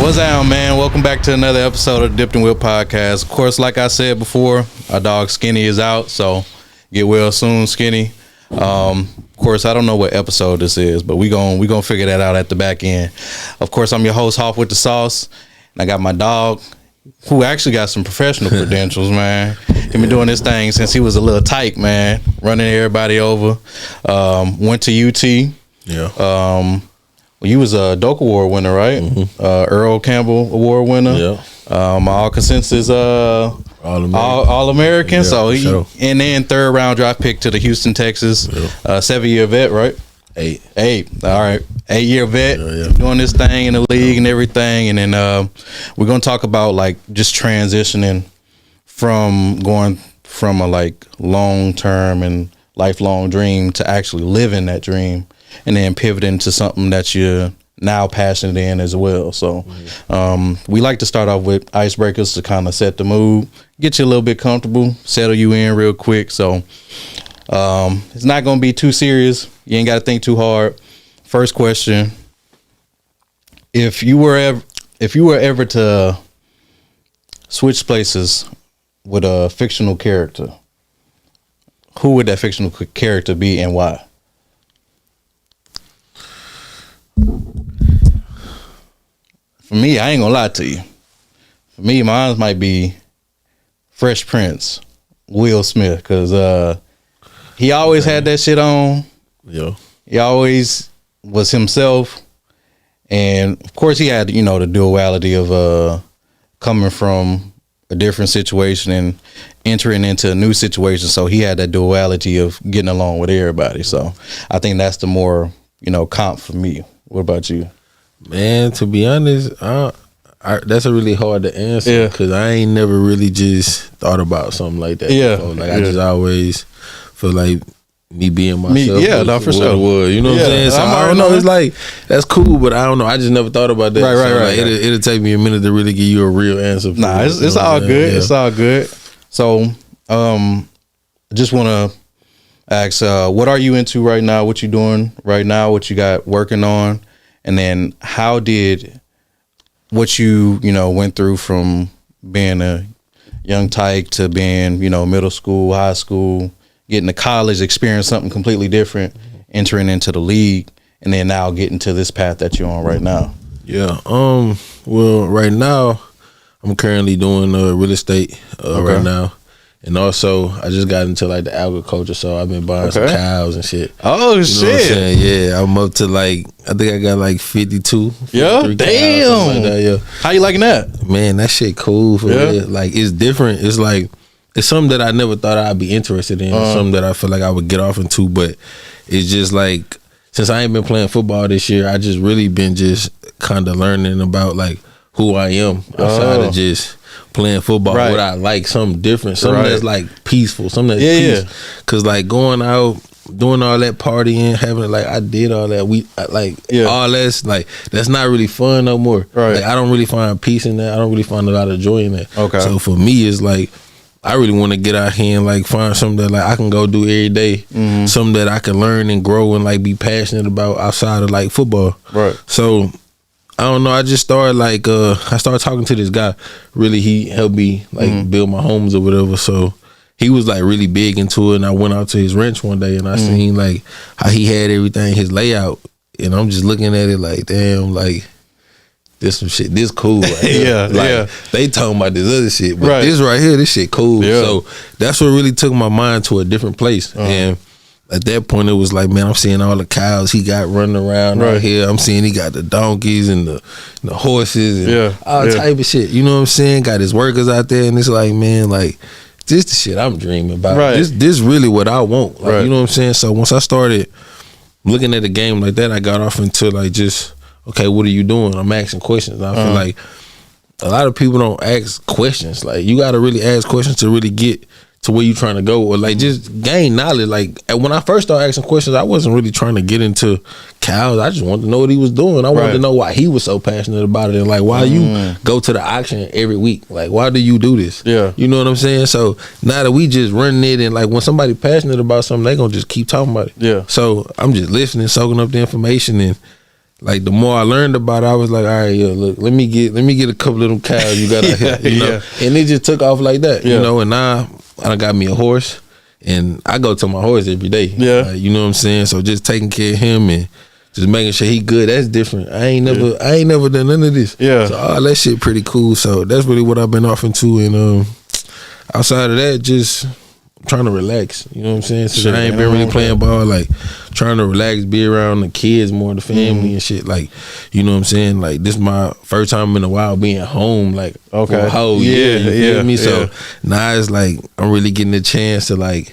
What's down, man? Welcome back to another episode of the DipdNWhipd podcast. Of course, like I said before, our dog Skinny is out, so get well soon, Skinny. Of course, I don't know what episode this is, but we gonna figure that out at the back end. Of course, I'm your host, Hoff with the Sauce, and I got my dog, who actually got some professional credentials, man. He been doing this thing since he was a little tyke, man, running everybody over. Went to UT. Yeah. Well, you was a Doak Award winner, right? Mm-hmm. Earl Campbell Award winner. Yeah. All consensus All-American. Yeah, so he sure. And then third round draft pick to the Houston Texans. Yeah. 7-year vet, right? 8. All right. 8-year vet, yeah. Doing this thing in the league and everything. And then we're gonna talk about like just transitioning from going from a like long term and lifelong dream to actually living that dream. And then pivoting to something that you're now passionate in as well. So we like to start off with icebreakers to kind of set the mood, get you a little bit comfortable, settle you in real quick. So it's not going to be too serious. You ain't got to think too hard. First question: If you were ever to switch places with a fictional character, who would that fictional character be and why? For me, I ain't gonna lie to you. For me, mine might be Fresh Prince, Will Smith, because he always had that shit on. Yeah. He always was himself. And of course he had, the duality of coming from a different situation and entering into a new situation. So he had that duality of getting along with everybody. So I think that's the more, comp for me. What about you? Man, to be honest, that's a really hard to answer because I ain't never really just thought about something like that. Yeah, before. I just always feel like me being myself. For sure. You know what I'm saying? So I don't know. It's like that's cool, but I don't know. I just never thought about that. Right. It'll take me a minute to really give you a real answer. It's all good. Yeah. It's all good. So, I just want to ask, what are you into right now? What you doing right now? What you got working on? And then how did what you went through from being a young tyke to being, middle school, high school, getting to college, experience something completely different, entering into the league, and then now getting to this path that you're on right now? Yeah. Well, right now I'm currently doing real estate right now. And also, I just got into like the agriculture, so I've been buying some cows and shit. Oh, shit! Yeah, I'm up to I think I got like 52. Yeah, damn. Like that, yeah. How you liking that? Man, that shit cool for real. Like it's different. It's like it's something that I never thought I'd be interested in. Something that I feel like I would get off into, but it's just like since I ain't been playing football this year, I just really been just kind of learning about like who I am outside of just playing football. What I like, something different, something that's like peaceful, something that's peace. Cause like going out, doing all that partying, having like I did all that, all that's like that's not really fun no more. Right. Like I don't really find peace in that. I don't really find a lot of joy in that. Okay. So for me, it's like I really want to get out here and like find something that like I can go do every day, something that I can learn and grow and like be passionate about outside of like football. Right. So I don't know. I just started I started talking to this guy. Really, he helped me like build my homes or whatever. So he was like really big into it. And I went out to his ranch one day and I seen like how he had everything, his layout. And I'm just looking at it like, damn, like this some shit. This cool. Right here. They talking about this other shit, but this right here, this shit cool. Yeah. So that's what really took my mind to a different place. And at that point, it was like, man, I'm seeing all the cows he got running around out here. I'm seeing he got the donkeys and the horses and all type of shit. You know what I'm saying? Got his workers out there, and it's like, man, like this the shit I'm dreaming about. Right. This really what I want. Like, you know what I'm saying? So once I started looking at the game like that, I got off into like just, okay, what are you doing? I'm asking questions. I feel like a lot of people don't ask questions. Like you got to really ask questions to really get to where you trying to go, or like just gain knowledge. Like when I first started asking questions, I wasn't really trying to get into cows. I just wanted to know what he was doing. I wanted to know why he was so passionate about it, and like why you go to the auction every week. Like why do you do this? Yeah, you know what I'm saying. So now that we just running it, and like when somebody passionate about something, they gonna just keep talking about it. Yeah. So I'm just listening, soaking up the information, and like the more I learned about it, I was like, all right, yeah, look, let me get a couple of them cows you got out here, you know. And it just took off like that, you know. And now I got me a horse, and I go to my horse every day. Like, you know what I'm saying. So just taking care of him and just making sure he good. That's different. I ain't never done none of this. So all that shit pretty cool. So that's really what I've been off into. And outside of that, just trying to relax. You know what I'm saying? Since I ain't been really playing ball, like trying to relax, be around the kids more, the family and shit. Like, you know what I'm saying? Like, this is my first time in a while being home, like for a whole year. You feel me? So now it's like I'm really getting a chance to like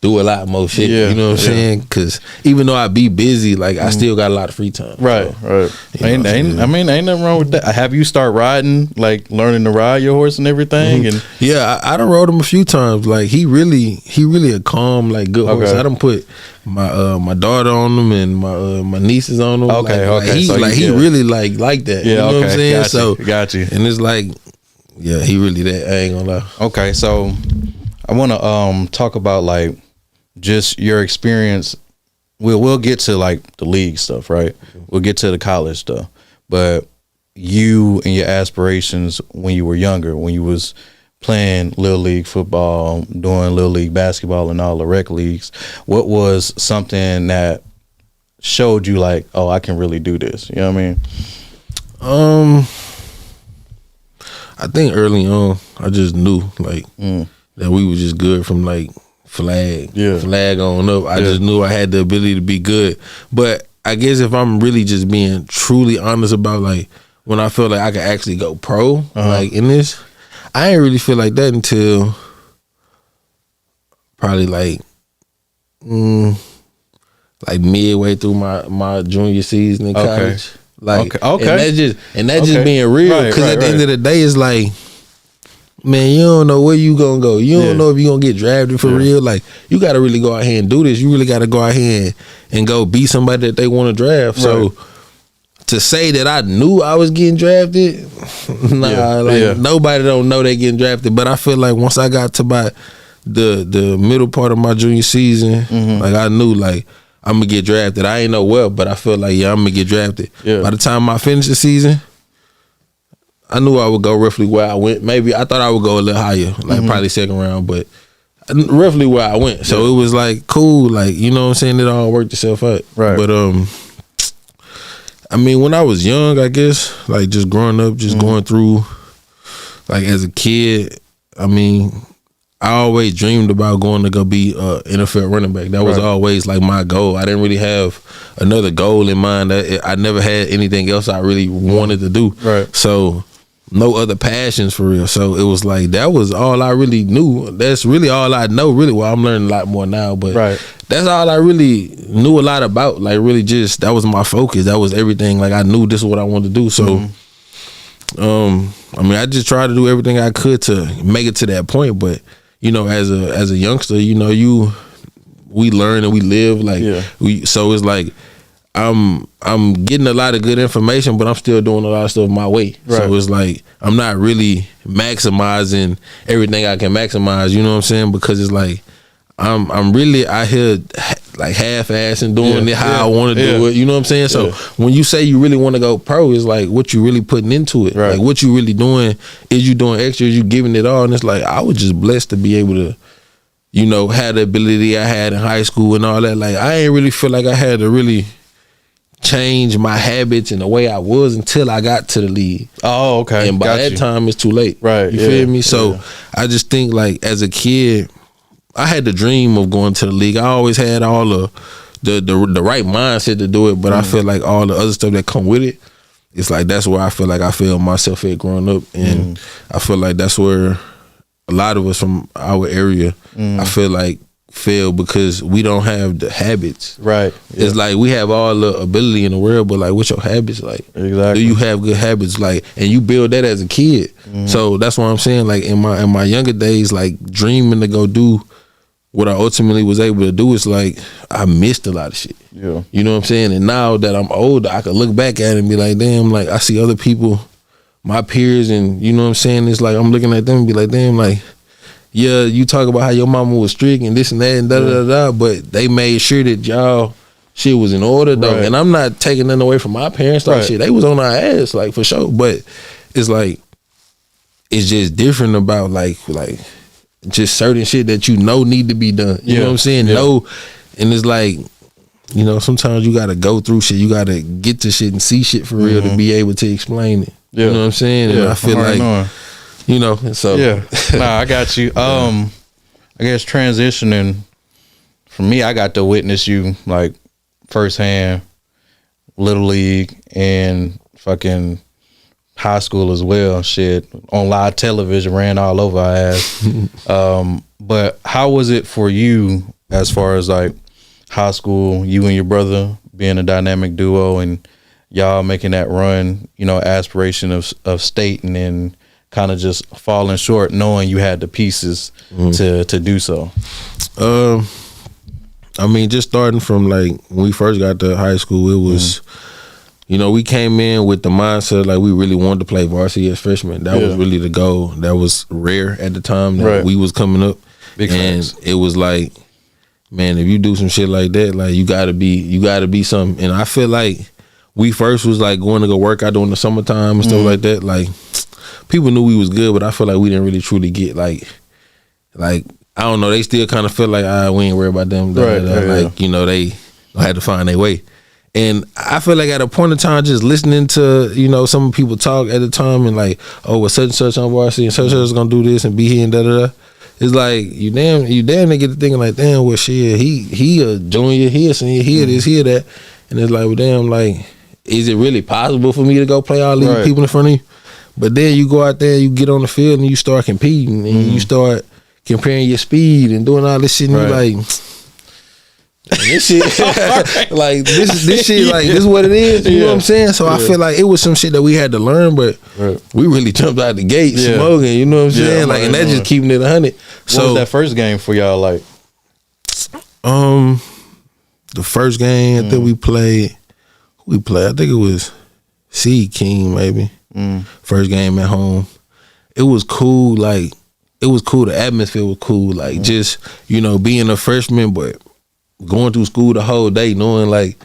do a lot more shit. You know what I'm saying? Because even though I be busy, like I still got a lot of free time. Right. Ain't nothing wrong with that. Have you start riding, like learning to ride your horse and everything? And I done rode him a few times. Like he really a calm, like good horse. I done put my daughter on him and my nieces on him. He really like that. You know what I'm saying? Got you. And it's like, he really that. I ain't gonna lie. Okay, so I want to talk about like just your experience. We'll get to like the league stuff, right? We'll get to the college stuff, but you and your aspirations when you were younger, when you was playing little league football, doing little league basketball and all the rec leagues, what was something that showed you like, oh, I can really do this? You know what I mean? I think early on I just knew like that we was just good from like flag on up. I just knew I had the ability to be good. But I guess if I'm really just being truly honest about like when I feel like I could actually go pro, like in this, I ain't really feel like that until probably like midway through my junior season in college. Like and that's just being real. Because at the end of the day, it's like, man, you don't know where you gonna go. You don't know if you gonna get drafted for real. Like, you gotta really go out here and do this. You really gotta go out here and go be somebody that they want to draft. So to say that I knew I was getting drafted, nobody don't know they getting drafted. But I feel like once I got to about the middle part of my junior season, like I knew like I'm gonna get drafted. I ain't know well, but I feel like I'm gonna get drafted. By the time I finished the season, I knew I would go roughly where I went. Maybe I thought I would go a little higher, like probably second round, but roughly where I went. So it was like cool, like, you know what I'm saying? It all worked itself out. But I mean, when I was young, I guess, like just growing up, just going through, like as a kid, I mean, I always dreamed about going to go be NFL running back. That was always like my goal. I didn't really have another goal in mind. I never had anything else I really wanted to do. So no other passions for real. So it was like that was all I really knew. That's really all I know. Really, well, I'm learning a lot more now, but that's all I really knew a lot about. Like really, just that was my focus. That was everything. Like I knew this is what I wanted to do. So. I mean, I just tried to do everything I could to make it to that point, but you know, as a youngster, you know, we learn and we live like so it's like I'm getting a lot of good information, but I'm still doing a lot of stuff my way. So it's like I'm not really maximizing everything I can maximize, you know what I'm saying? Because it's like I'm really out here like half-assing doing it how I want to do it, you know what I'm saying? So when you say you really want to go pro, it's like what you really putting into it. Like what you really doing, is you doing extra, is you giving it all? And it's like I was just blessed to be able to, you know, have the ability I had in high school and all that. Like I ain't really feel like I had to really change my habits and the way I was until I got to the league. Oh, okay. And by that time it's too late. You feel me? So I just think like as a kid, I had the dream of going to the league. I always had all the right mindset to do it, but I feel like all the other stuff that come with it, it's like that's where I feel like I feel myself at growing up, and I feel like that's where a lot of us from our area, I feel like fail because we don't have the habits. It's like we have all the ability in the world, but like what's your habits like? Do you have good habits? Like, and you build that as a kid. So that's what I'm saying. Like in my younger days, like dreaming to go do what I ultimately was able to do, is like I missed a lot of shit. You know what I'm saying? And now that I'm older, I can look back at it and be like, damn, like I see other people, my peers, and you know what I'm saying? It's like I'm looking at them and be like, damn, like, yeah, you talk about how your mama was strict and this and that and da da da da, but they made sure that y'all shit was in order though. Right. And I'm not taking nothing away from my parents. Like Right. shit, they was on our ass, like for sure. But it's like it's just different about like just certain shit that you know need to be done. You know what I'm saying? Yeah. No, and it's like, you know, sometimes you gotta go through shit. You gotta get to shit and see shit for real to be able to explain it. Yeah. You know what I'm saying? And I feel like, you know, so yeah. Nah, I got you. I guess transitioning for me, I got to witness you like firsthand, Little League and fucking high school as well. Shit, on live television, ran all over our ass. But how was it for you as far as like high school, you and your brother being a dynamic duo and y'all making that run, you know, aspiration of state, and then kind of just falling short knowing you had the pieces to do so? I mean, just starting from like when we first got to high school, it was, you know, we came in with the mindset like we really wanted to play varsity as freshmen. That was really the goal. That was rare at the time that we was coming up. Big and facts. it was like, man, if you do some shit like that, like you gotta be something. And I feel like we first was like going to go work out during the summertime and stuff like that. Like people knew we was good, but I feel like we didn't really truly get like I don't know, they still kind of felt like we ain't worried about them. Like, you know, they had to find their way. And I feel like at a point in time, just listening to, you know, some people talk at the time and like, oh, well, such and such on varsity and such and such is gonna do this and be here and da. It's like you damn they get to thinking like, damn, well shit, he a junior, he a senior, he this, he that. And it's like, well damn, like, is it really possible for me to go play all these people in front of you? But then you go out there, you get on the field and you start competing and you start comparing your speed and doing all this shit and you're like, this shit like this shit like this is what it is, you know what I'm saying? So I feel like it was some shit that we had to learn, but we really jumped out the gate smoking, you know what I'm saying? Like, and that's just keeping it 100. So what was that first game for y'all like? The first game I think we played, I think it was Seed King maybe. First game at home. It was cool, like it was cool, the atmosphere was cool, like just, you know, being a freshman but going through school the whole day knowing like,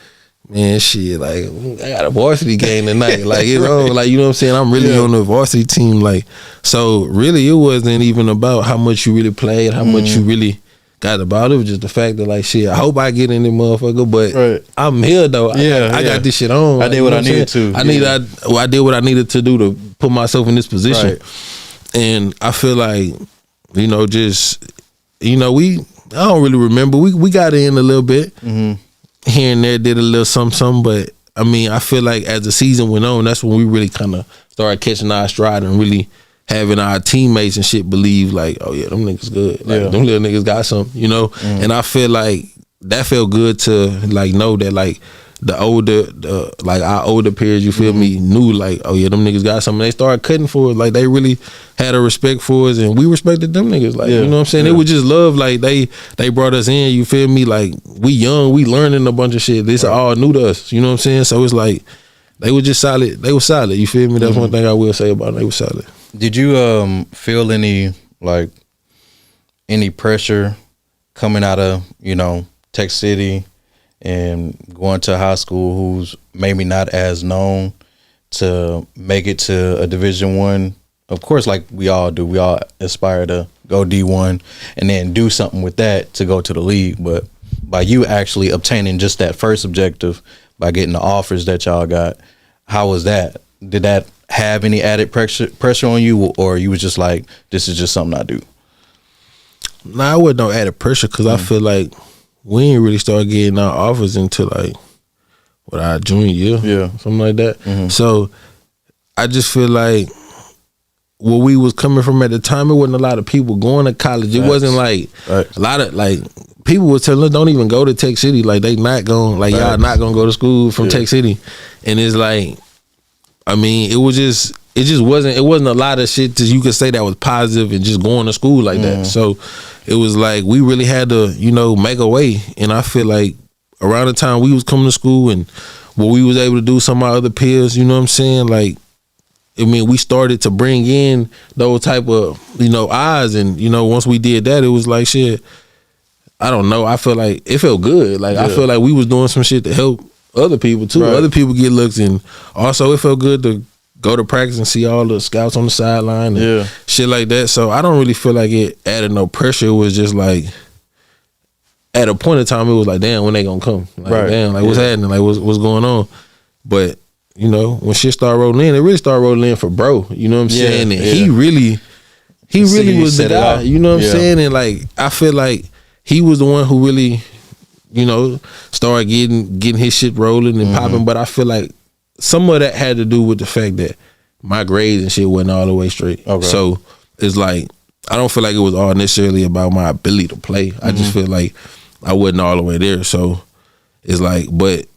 man, shit, like I got a varsity game tonight, like, you know, like, you know what I'm saying, I'm really on the varsity team, like, so really it wasn't even about how much you really played, how much you really got about it. It was just the fact that like, shit, I hope I get in this motherfucker, but I'm here though. I got this shit on. I did what I needed to. I did what I needed to do to put myself in this position. And I feel like, you know, just, you know, I don't really remember. We got in a little bit here and there, did a little something, but I mean, I feel like as the season went on, that's when we really kind of started catching our stride and really having our teammates and shit believe like, oh yeah, them niggas good. Like, them little niggas got something, you know? And I feel like that felt good to like know that like like our older peers, you feel me, knew like, oh yeah, them niggas got something. They started cutting for us. Like they really had a respect for us and we respected them niggas. Like, you know what I'm saying? It was just love. Like they brought us in, you feel me? Like we young, we learning a bunch of shit. This all new to us. You know what I'm saying? So it's like they were just solid. They were solid. You feel me? That's one thing I will say about them. They were solid. Did you feel any pressure coming out of, you know, Tech City and going to high school who's maybe not as known to make it to a Division I? Of course, like we all do, we all aspire to go D1 and then do something with that to go to the league. But by you actually obtaining just that first objective, by getting the offers that y'all got, how was that? Did that have any added pressure on you, or you was just like, this is just something I do? Nah, I wasn't no added pressure because I feel like we ain't really start getting our offers until like our junior year, something like that. So I just feel like where we was coming from at the time, it wasn't a lot of people going to college. It wasn't like a lot of like people were telling us don't even go to Tech City. Like they not going, like y'all not gonna go to school from Tech City. And it's like, I mean, it wasn't a lot of shit that you could say that was positive and just going to school like that. So it was like we really had to, you know, make a way. And I feel like around the time we was coming to school and what we was able to do, some of our other peers, you know what I'm saying? Like, I mean, we started to bring in those type of, you know, eyes. And, you know, once we did that, it was like, shit, I don't know. I feel like it felt good. Like I feel like we was doing some shit to help other people too. Right. Other people get looks, and also it felt good to go to practice and see all the scouts on the sideline and shit like that. So I don't really feel like it added no pressure. It was just like at a point in time, it was like, damn, when they gonna come? Like, damn, like what's happening? Like what's going on? But you know, when shit started rolling in, it really started rolling in for bro. You know what I'm saying? And he really was the guy. You know what I'm saying? And like I feel like he was the one who really, you know, started getting his shit rolling and popping. But I feel like some of that had to do with the fact that my grades and shit wasn't all the way straight. Okay. So it's like I don't feel like it was all necessarily about my ability to play. I just feel like I wasn't all the way there. So it's like, but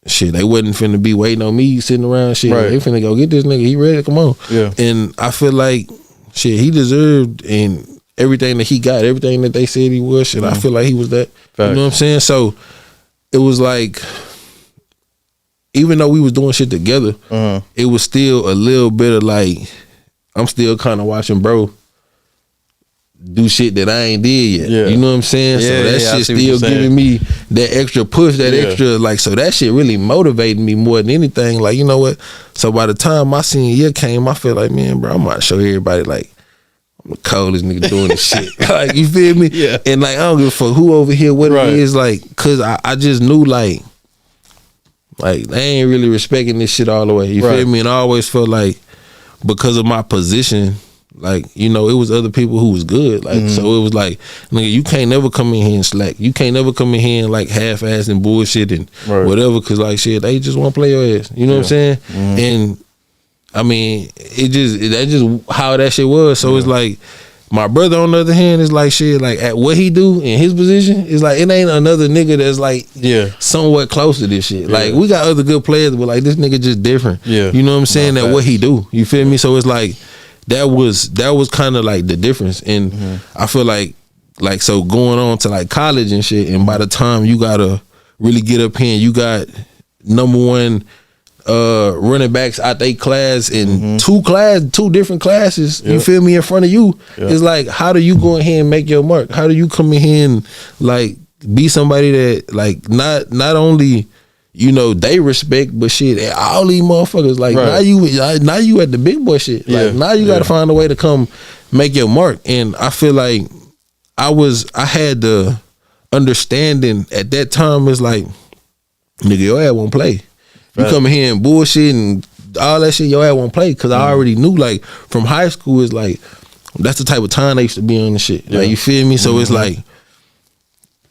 shit, they wasn't finna be waiting on me sitting around. Shit, they finna go get this nigga. He ready? Come on. Yeah. And I feel like shit, he deserved and everything that he got, everything that they said he was. Shit, I feel like he was that. Fact. You know what I'm saying? So it was like, even though we was doing shit together, it was still a little bit of like, I'm still kind of watching bro do shit that I ain't did yet. Yeah. You know what I'm saying? Yeah, so that shit still giving me that extra push, that extra, like, so that shit really motivated me more than anything. Like, you know what? So by the time my senior year came, I feel like, man, bro, I'm about to show everybody, like, I'm the coldest nigga doing this shit. Like, you feel me? Yeah. And like, I don't give a fuck who over here, what it is, like, cause I just knew like they ain't really respecting this shit all the way. You feel me? And I always felt like because of my position, like, you know, it was other people who was good. Like, so it was like, nigga, you can't never come in here and slack. You can't never come in here and like half-ass and bullshit and whatever, cause like shit, they just want to play your ass. You know what I'm saying? And I mean, that's just how that shit was. So it's like, my brother on the other hand is like shit, like at what he do in his position, is like it ain't another nigga that's like somewhat close to this shit. Like we got other good players, but like this nigga just different. Yeah. You know what I'm saying? At what he do. You feel me? So it's like that was kind of like the difference. And I feel like so going on to like college and shit, and by the time you gotta really get up here and you got number one running backs out they class in two different classes, you feel me, in front of you, it's like, how do you go in here and make your mark? How do you come in here and like be somebody that like not only, you know, they respect, but shit, all these motherfuckers, like now you at the big boy shit, like now you gotta find a way to come make your mark. And I feel like I had the understanding at that time, is like, nigga, your ass won't play. You come in here and bullshit and all that shit, your ass won't play. Cause I already knew, like, from high school, it's like, that's the type of time they used to be on the shit. Like, you feel me? So it's like,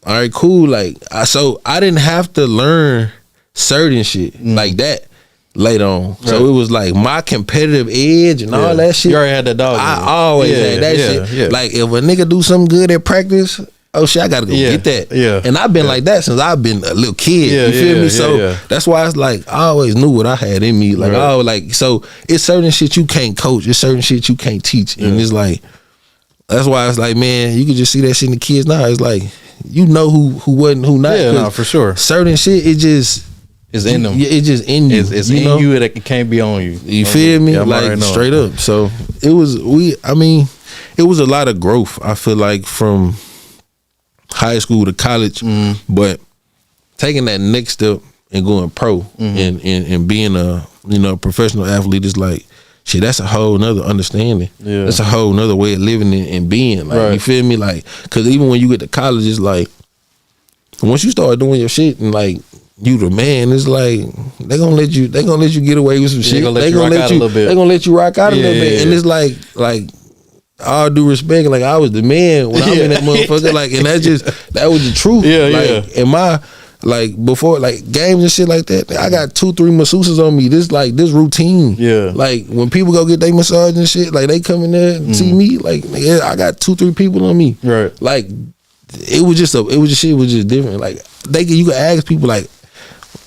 all right, cool. Like, so I didn't have to learn certain shit like that later on. So it was like my competitive edge and all that shit. You already had that dog. I always had that shit. Yeah. Like, if a nigga do something good at practice, oh shit, I gotta go get that. Yeah. And I've been like that since I've been a little kid. You feel me? So that's why it's like I always knew what I had in me. Like I was like, so it's certain shit you can't coach, it's certain shit you can't teach. And it's like, that's why it's like, man, you can just see that shit in the kids now. It's like, you know who wasn't, who not. Yeah, no, for sure. Certain shit, it just is in them. It's just in you. It's in you, that it can't be on you. You feel me? Like straight up. So it was it was a lot of growth, I feel like, from high school to college, but taking that next step and going pro and being a, you know, professional athlete is like, shit, that's a whole nother understanding. Yeah. That's a whole nother way of living and being. Like, you feel me? Like, cause even when you get to college, it's like, once you start doing your shit and like you the man, it's like they gonna let you get away with some shit. They gonna let you rock out a little bit. And it's like all due respect, like I was the man when I'm in that motherfucker. Like, and that was the truth. Like, in my, like, before, like, games and shit like that, I got 2-3 masseuses on me. This routine. Yeah. Like, when people go get their massage and shit, like, they come in there and see me, like, I got 2-3 people on me. Right. Like, it was just different. Like, you could ask people, like,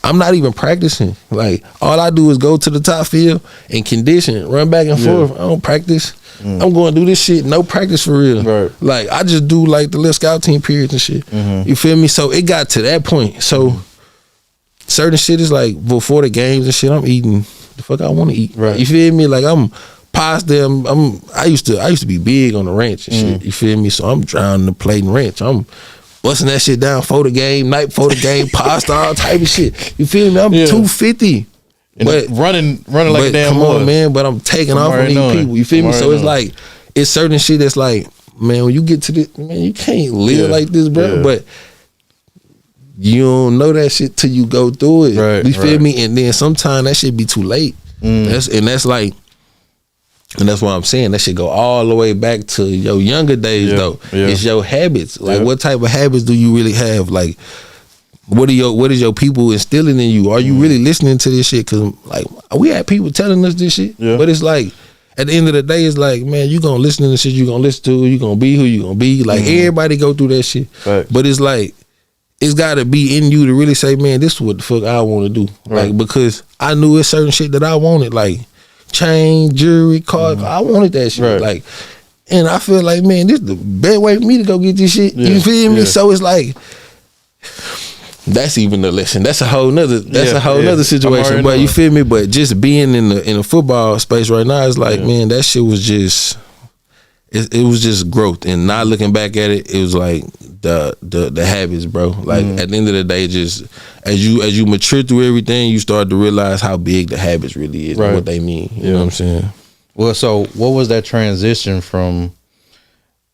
I'm not even practicing. Like, all I do is go to the top field and condition, run back and forth. I don't practice. I'm going to do this shit, no practice for real. Right. Like, I just do like the little scout team periods and shit. You feel me? So it got to that point. So certain shit is like, before the games and shit, I'm eating the fuck I want to eat. Right. You feel me? Like, I'm pasta. I used to be big on the ranch and shit. You feel me? So I'm trying to play the ranch. I'm busting that shit down for the game, night before the game, pasta, all type of shit. You feel me? I'm 250. And but running like a damn come horse. on, man. But I'm taking off on these people. You feel me? So it's like it's certain shit that's like, man, when you get to this, man, you can't live like this, bro. But you don't know that shit till you go through it. Right, you feel me? And then sometimes that shit be too late. That's what I'm saying. That shit go all the way back to your younger days though. It's your habits. Like what type of habits do you really have? Like what is your people instilling in you? Are you really listening to this shit? Cause like we had people telling us this shit, but it's like at the end of the day, it's like, man, you gonna listen to the shit you gonna listen to. You gonna be who you gonna be. Like everybody go through that shit, but it's like it's gotta be in you to really say, man, this is what the fuck I want to do. Like because I knew it's certain shit that I wanted, like chain, jewelry, car. I wanted that shit, like, and I feel like, man, this is the best way for me to go get this shit. You feel me? So it's like. That's even a lesson. That's a whole nother. That's a whole nother situation. But you feel me? But just being in the football space right now, it's like, man, that shit was just. It was just growth, and not looking back at it, it was like the habits, bro. Like at the end of the day, just as you mature through everything, you start to realize how big the habits really is and what they mean. You know what I'm saying? Well, so what was that transition from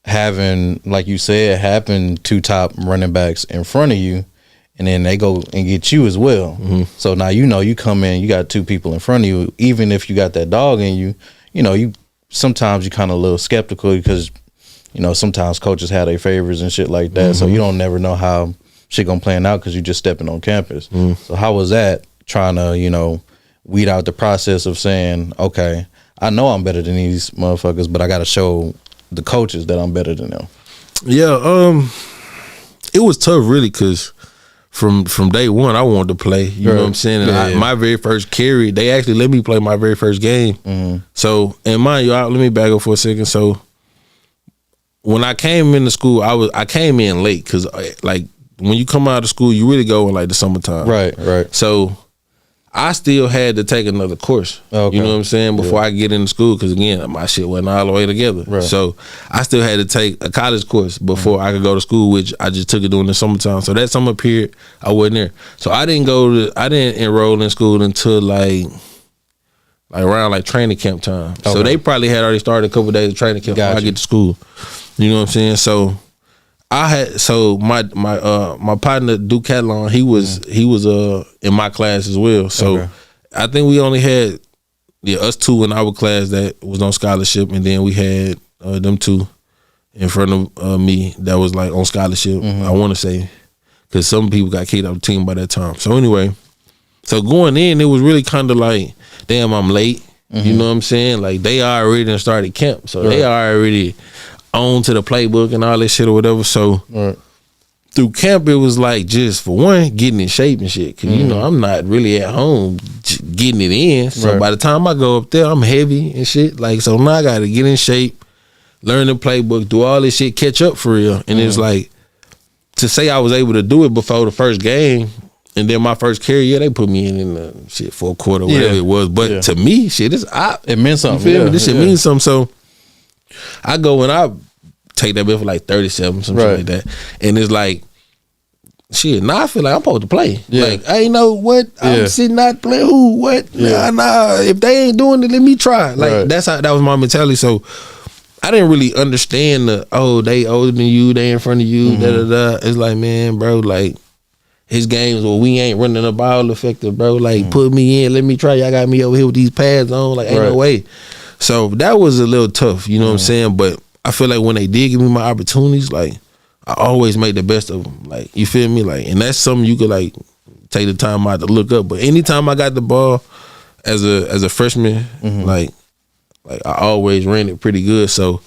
having, like you said, having 2 top running backs in front of you? And then they go and get you as well. So now you come in, you got 2 people in front of you. Even if you got that dog in you, you sometimes you kind of a little skeptical because sometimes coaches have their favors and shit like that. So you don't never know how shit gonna plan out because you just stepping on campus. So how was that trying to weed out the process of saying, okay, I know I'm better than these motherfuckers, but I got to show the coaches that I'm better than them. Yeah, it was tough really because. From day one, I wanted to play. You know what I'm saying? And my very first carry, they actually let me play my very first game. So, and mind you, let me back up for a second. So, when I came into school, I came in late because, like, when you come out of school, you really go in like the summertime. Right. So, I still had to take another course. Okay. You know what I'm saying? Before I get into school, because again, my shit wasn't all the way together. Right. So I still had to take a college course before I could go to school, which I just took it during the summertime. So that summer period, I wasn't there. So I didn't enroll in school until like around like training camp time. Okay. So they probably had already started a couple of days of training camp before I get to school. You know what I'm saying? So my partner Duke Catalan, he was in my class as well. So I think we only had us 2 in our class that was on scholarship, and then we had them 2 in front of me that was like on scholarship. I want to say because some people got kicked out of the team by that time. So anyway, so going in, it was really kind of like, damn, I'm late. You know what I'm saying? Like they already done started camp, so they already on to the playbook and all that shit or whatever. So through camp, it was like just for one, getting in shape and shit. Cause I'm not really at home getting it in. So by the time I go up there, I'm heavy and shit. Like, so now I got to get in shape, learn the playbook, do all this shit, catch up for real. And it's like, to say I was able to do it before the first game, and then my first carry, they put me in the shit for a quarter, whatever it was. But to me, shit, it meant something. You feel me? This shit means something. So I go and I take that bit for like 37, something like that. And it's like, shit, now I feel like I'm supposed to play. Like, I ain't know what, I'm sitting not playing who, what, nah, if they ain't doing it, let me try. Like, that was my mentality. So I didn't really understand they older than you, they in front of you, It's like, man, bro, like, his games where we ain't running the ball effective, bro. Like, put me in, let me try. Y'all got me over here with these pads on. Like, ain't no way. So that was a little tough, you know what I'm saying? But I feel like when they did give me my opportunities, like, I always made the best of them. Like, you feel me? Like, and that's something you could, like, take the time out to look up. But anytime I got the ball as a freshman, like I always ran it pretty good. So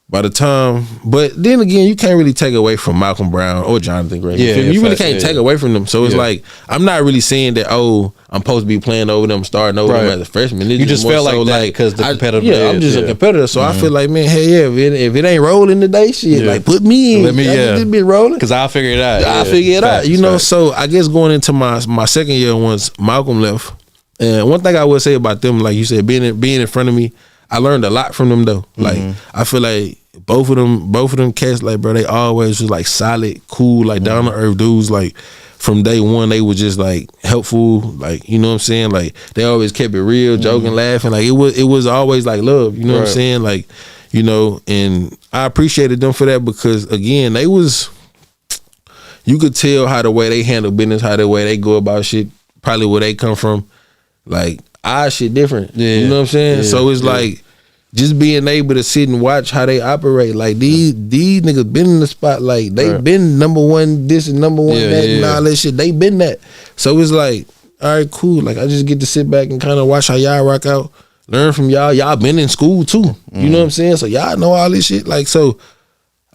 by the time, but then again, you can't really take away from Malcolm Brown or Jonathan Gray. You really can't take away from them. So it's like, I'm not really saying that, I'm supposed to be playing over them, starting over them as a freshman. It's you just felt like that because the competitor. I'm just a competitor. So I feel like, man, hey, if it ain't rolling today, shit, like put me in. Let me just be rolling. Because I'll figure it out. I'll figure it out. You know, so I guess going into my second year once Malcolm left, and one thing I would say about them, like you said, being in front of me, I learned a lot from them though. Like, I feel like both of them cats, like, bro, they always was like solid, cool, like down to earth dudes. Like from day one, they were just like helpful, like, you know what I'm saying? Like they always kept it real, joking, laughing. Like it was always like love, you know what I'm saying? Like, you know, and I appreciated them for that because again, you could tell how the way they handle business, how the way they go about shit, probably where they come from. Like our shit different. You know what I'm saying? Yeah, so it's like just being able to sit and watch how they operate. Like these niggas been in the spotlight. They been number one this and number one that and all that shit. They been that. So it's like, all right, cool. Like I just get to sit back and kind of watch how y'all rock out, learn from y'all. Y'all been in school too. You know what I'm saying? So y'all know all this shit. Like so,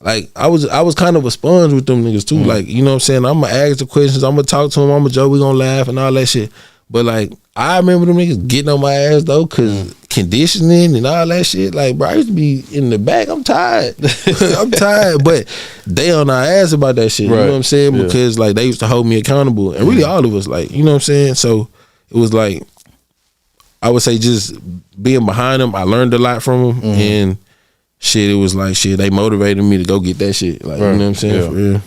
like I was kind of a sponge with them niggas too. Like, you know what I'm saying? I'm gonna ask the questions. I'm gonna talk to them. I'm gonna joke. We gonna laugh and all that shit. But like I remember them niggas getting on my ass though, cause conditioning and all that shit. Like, bro, I used to be in the back. I'm tired. I'm tired. But they on our ass about that shit. You know what I'm saying? Because like they used to hold me accountable, and really all of us, like, you know what I'm saying. So it was like, I would say just being behind them, I learned a lot from them, and shit, it was like shit. They motivated me to go get that shit. Like, you know what I'm saying? For real.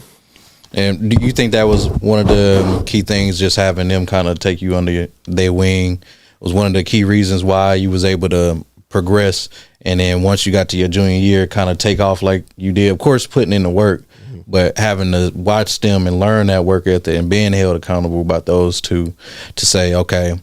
And do you think that was one of the key things, just having them kind of take you under their wing, was one of the key reasons why you was able to progress? And then once you got to your junior year, kind of take off like you did, of course, putting in the work, but having to watch them and learn that work ethic and being held accountable about those two, to say, okay,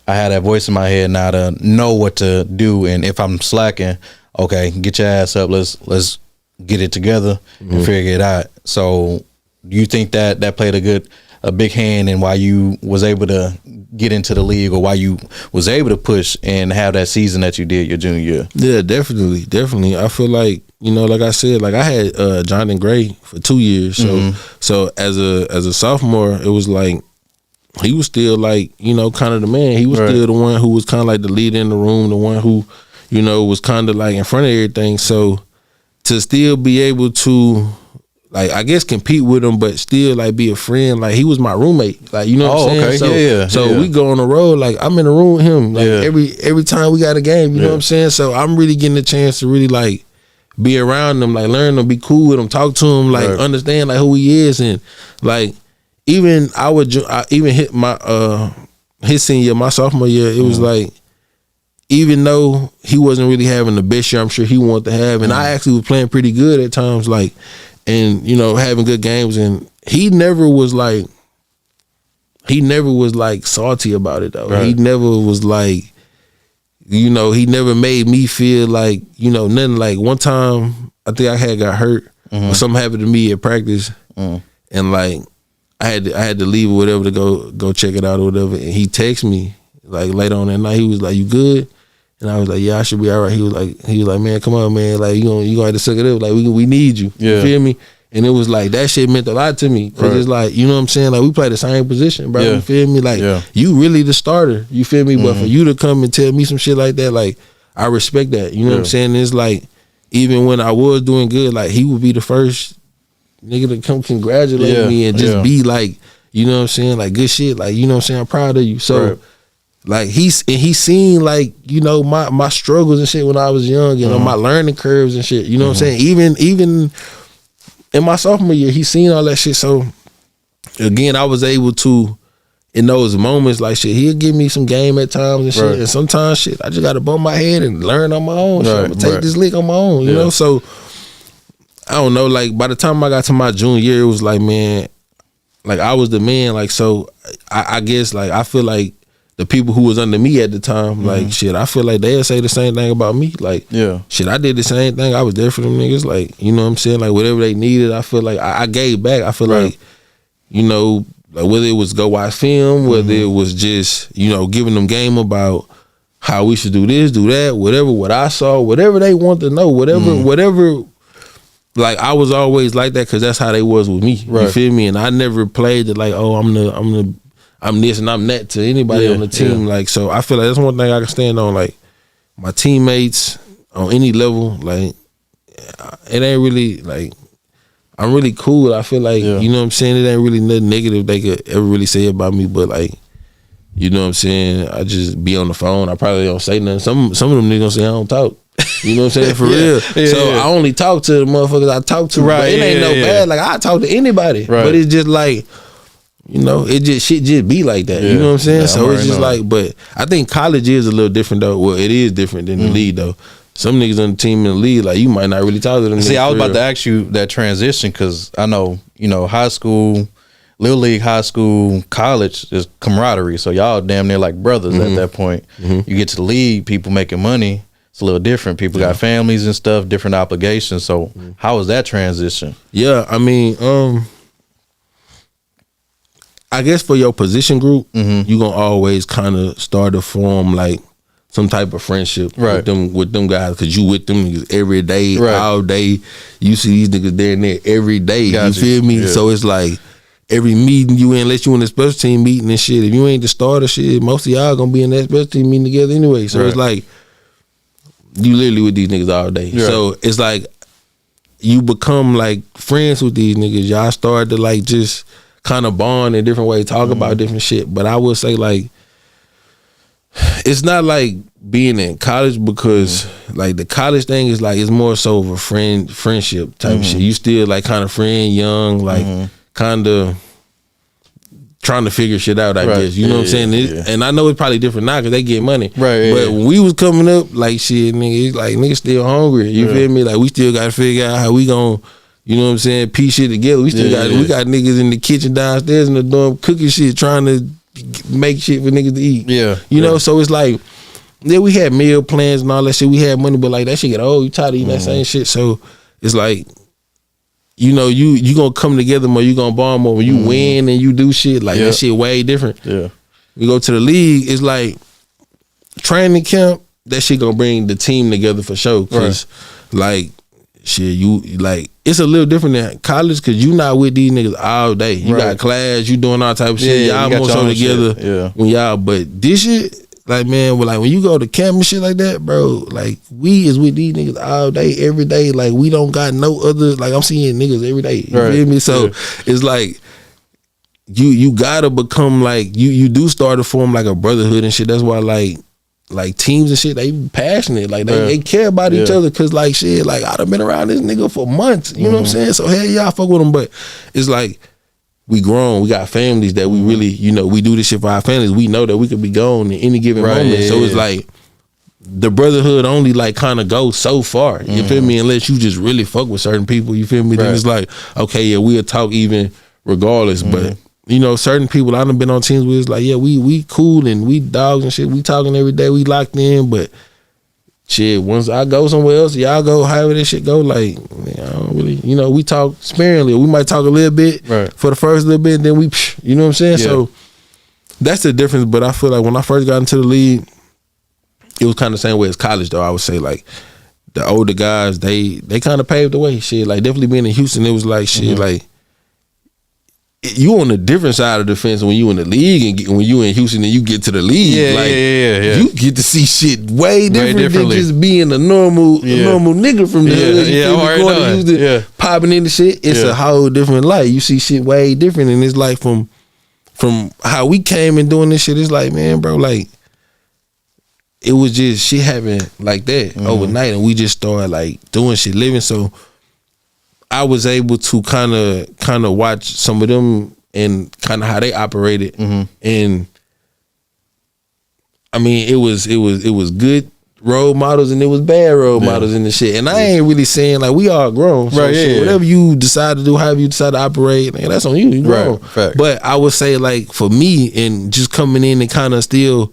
I had that voice in my head now to know what to do. And if I'm slacking, okay, get your ass up. Let's get it together and figure it out. So do you think that played a big hand in why you was able to get into the league, or why you was able to push and have that season that you did your junior year? Yeah, definitely. I feel like, you know, like I said, like I had Jonathan Gray for 2 years. So as a sophomore, it was like he was still like, you know, kind of the man. He was still the one who was kind of like the leader in the room, the one who, you know, was kind of like in front of everything. So to still be able to, like, I guess compete with him, but still like be a friend. Like, he was my roommate. Like, you know what I'm saying? So we go on the road. Like, I'm in the room with him. Like every time we got a game. You know what I'm saying? So I'm really getting a chance to really like be around him, like learn him, be cool with him, talk to him, like understand like who he is, and like even I even hit my his senior year, my sophomore year. It was like, even though he wasn't really having the best year I'm sure he wanted to have, and I actually was playing pretty good at times, like. And, you know, having good games, and he never was like salty about it though. He never was like, you know, he never made me feel like, you know, nothing. Like one time I think I got hurt or something happened to me at practice, and like I had to leave or whatever to go check it out or whatever, and he texted me like later on that night. He was like, "You good?" And I was like, "Yeah, I should be all right." He was like, "Man, come on, man. Like, you gonna have to suck it up. Like, we need you." You feel me? And it was like, that shit meant a lot to me. Cause it's like, you know what I'm saying? Like, we play the same position, bro. You feel me? Like, you really the starter. You feel me? But for you to come and tell me some shit like that, like, I respect that. You know what I'm saying? It's like, even when I was doing good, like, he would be the first nigga to come congratulate me and just be like, you know what I'm saying? Like, good shit. Like, you know what I'm saying? I'm proud of you. So, like, he seen, like, you know, my struggles and shit when I was young, you know, my learning curves and shit. You know what I'm saying? Even in my sophomore year, he seen all that shit. So again, I was able to, in those moments, like shit, he'll give me some game at times and shit. And sometimes shit, I just gotta bump my head and learn on my own. So I'm gonna take this lick on my own, you know? So I don't know, like by the time I got to my junior year, it was like, man, like I was the man. Like, so I guess like I feel like the people who was under me at the time, like shit, I feel like they'll say the same thing about me. Like, shit, I did the same thing. I was there for them niggas. Like, you know what I'm saying? Like, whatever they needed, I feel like I gave back. I feel like, you know, like whether it was go watch film, whether it was just, you know, giving them game about how we should do this, do that, whatever, what I saw, whatever they want to know, whatever. Like, I was always like that because that's how they was with me. You feel me? And I never played it like, oh, I'm this and I'm that to anybody on the team. Like, so I feel like that's one thing I can stand on. Like, my teammates on any level, like, it ain't really like, I'm really cool. I feel like, you know what I'm saying? It ain't really nothing negative they could ever really say about me, but like, you know what I'm saying? I just be on the phone. I probably don't say nothing. Some of them niggas gonna say I don't talk. You know what I'm saying? For real. So I only talk to the motherfuckers I talk to. Right, But it ain't no bad. Like, I talk to anybody. Right. But it's just like, you know, it just shit just be like that. You know what I'm saying? So it's just like, but I think college is a little different though. Well, it is different than the league though. Some niggas on the team in the league, like, you might not really talk to them. See, I was about to ask you that transition because I know, you know, high school, little league, high school, college is camaraderie. So y'all damn near like brothers at that point. You get to the league, people making money. It's a little different. People got families and stuff, different obligations. So how was that transition? Yeah, I mean, I guess for your position group, you gonna always kind of start to form like some type of friendship with them guys, because you with them niggas every day, all day. You see these niggas there and there every day. You feel me? So it's like every meeting you in, unless you in a special team meeting and shit, if you ain't the starter, shit, most of y'all gonna be in that special team meeting together anyway. So it's like you literally with these niggas all day. So it's like you become like friends with these niggas. Y'all start to like just kind of bond in different ways, talk about different shit. But I would say like, it's not like being in college, because like the college thing is like, it's more so of a friendship type of shit. You still like kind of friend, young, like kind of trying to figure shit out, I guess. You know what I'm saying? And I know it's probably different now because they get money. But when we was coming up, like shit, nigga, like niggas still hungry. You feel me? Like we still got to figure out how we gon', you know what I'm saying, piece shit together. We still got we got niggas in the kitchen downstairs in the dorm cooking shit, trying to make shit for niggas to eat. You know, so it's like, we had meal plans and all that shit. We had money, but like that shit get old. You tired of eating that same shit. So it's like, you know, you gonna come together more, you gonna bond more when you win and you do shit. Like that shit way different. We go to the league, it's like training camp, that shit gonna bring the team together for sure. Cause like shit, you like, it's a little different than college, cause you not with these niggas all day. You got class, you doing all type of shit. Y'all more so together when y'all, but this shit, like, man, like when you go to camp and shit like that, bro, like we is with these niggas all day, every day. Like we don't got no other, like I'm seeing niggas every day. You feel me? So it's like you gotta become like, you do start to form like a brotherhood and shit. That's why like teams and shit, they passionate. Like they care about each other, cause like shit, like I done been around this nigga for months. You know what I'm saying? So hell yeah, I fuck with him. But it's like, we grown, we got families that we really, you know, we do this shit for our families. We know that we could be gone at any given moment. So it's like the brotherhood only like kind of goes so far. You feel me? Unless you just really fuck with certain people. You feel me? Then it's like, okay, yeah, we'll talk even regardless. But you know, certain people I done been on teams with, it's like, yeah, we cool and we dogs and shit. We talking every day. We locked in. But shit, once I go somewhere else, y'all go however that shit go. Like, man, I don't really, you know, we talk sparingly. We might talk a little bit for the first little bit, and then we, you know what I'm saying? So that's the difference. But I feel like when I first got into the league, it was kind of the same way as college, though. I would say like the older guys, they kind of paved the way. Shit, like definitely being in Houston, it was like shit, like you on a different side of the fence when you in the league, and when you in Houston and you get to the league, you get to see shit way different than just being a normal nigga from the hood. Going to Houston, popping into shit. It's a whole different light. You see shit way different, and it's like from how we came and doing this shit. It's like, man, bro, like it was just shit happened like that overnight, and we just started like doing shit, living. So I was able to kind of watch some of them and kind of how they operated, and I mean it was good role models and it was bad role models in the shit. And I ain't really saying like we all grown, so shit, whatever you decide to do, however you decide to operate, man, that's on you. You grown. But I would say like for me, and just coming in and kind of still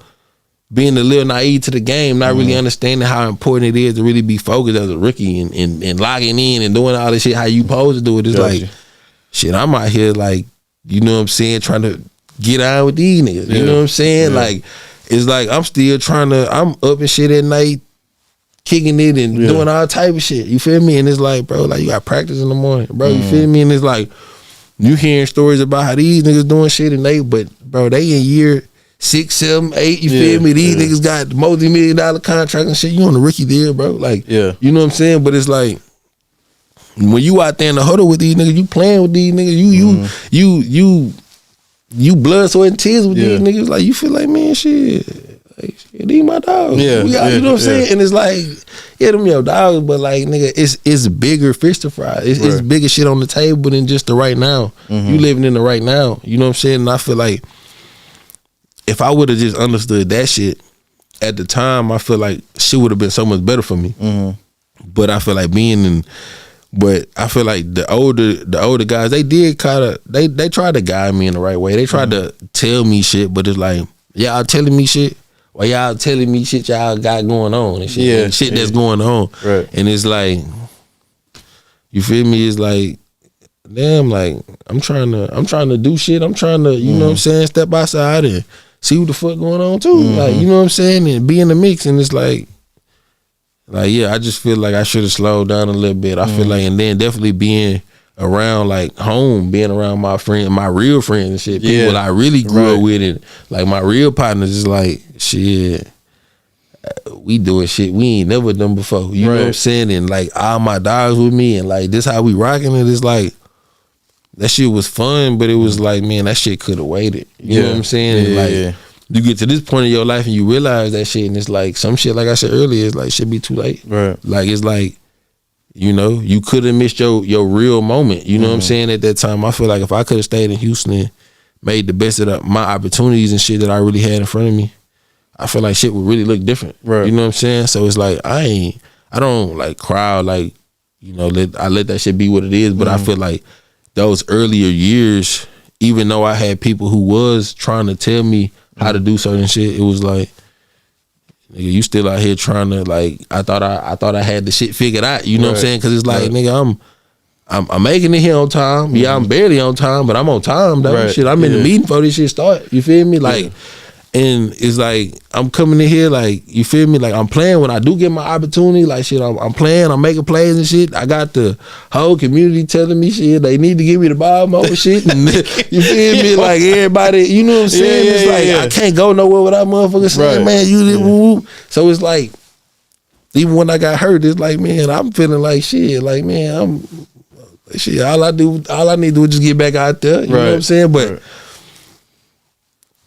being a little naive to the game, not really understanding how important it is to really be focused as a rookie and logging in and doing all this shit how you supposed to do it. It's like, shit, I'm out here like, you know what I'm saying, trying to get on with these niggas. You know what I'm saying? Like, it's like I'm still I'm up and shit at night, kicking it and doing all type of shit. You feel me? And it's like, bro, like you got practice in the morning, bro. You feel me? And it's like, you hearing stories about how these niggas doing shit and but bro, they in year 6, 7, 8, you feel me? These niggas got multi-million-dollar contracts and shit. You on the rookie deal, bro. Like, you know what I'm saying? But it's like, when you out there in the huddle with these niggas, you playing with these niggas, you blood, sweat, and tears with these niggas. Like, you feel like, man, shit, Like, shit, these my dogs. Yeah, you know what I'm saying? And it's like, yeah, them your dogs, but like, nigga, it's bigger fish to fry. It's bigger shit on the table than just the right now. You living in the right now. You know what I'm saying? And I feel like if I would have just understood that shit at the time, I feel like shit would have been so much better for me. But I feel like but I feel like the older guys, they did kind of they tried to guide me in the right way. They tried to tell me shit, but it's like, y'all telling me shit. Well, y'all telling me shit y'all got going on and shit, and shit that's going on. Right. And it's like, you feel me? It's like, damn, like I'm trying to do shit. I'm trying to, you know what I'm saying, step outside and see what the fuck going on too. Like, you know what I'm saying, and be in the mix. And it's like yeah, I just feel like I should have slowed down a little bit. I feel like, and then definitely being around like home, being around my friend, my real friends and shit, people I really grew up with, and like my real partners is like, shit, we doing shit we ain't never done before. You know what I'm saying? And like all my dogs with me, and like this how we rocking it. It's like that shit was fun, but it was like, man, that shit could have waited. You know what I'm saying? And like you get to this point in your life and you realize that shit, and it's like some shit, like I said earlier, it's like should be too late. Right. Like it's like, you know, you could have missed your real moment. You know what I'm saying? At that time, I feel like if I could have stayed in Houston and made the best of my opportunities and shit that I really had in front of me, I feel like shit would really look different. Right. You know what I'm saying? So it's like I don't like crowd, like, you know, I let that shit be what it is. But I feel like those earlier years, even though I had people who was trying to tell me how to do certain shit, it was like, nigga, you still out here trying to, like, I thought I had the shit figured out. You know what I'm saying? Because it's like, nigga, I'm making it here on time. Yeah, I'm barely on time, but I'm on time though. Shit, I'm in the meeting before this shit start. You feel me? Like, and it's like I'm coming in here, like, you feel me? Like I'm playing when I do get my opportunity. Like shit, I'm playing. I'm making plays and shit. I got the whole community telling me shit. They need to give me the ball more shit. And you feel me? Like everybody, you know what I'm saying? It's like I can't go nowhere without motherfuckers saying, man, you did woo. So it's like, even when I got hurt, it's like, man, I'm feeling like shit. Like, man, shit. All I need to do is just get back out there. You know what I'm saying? But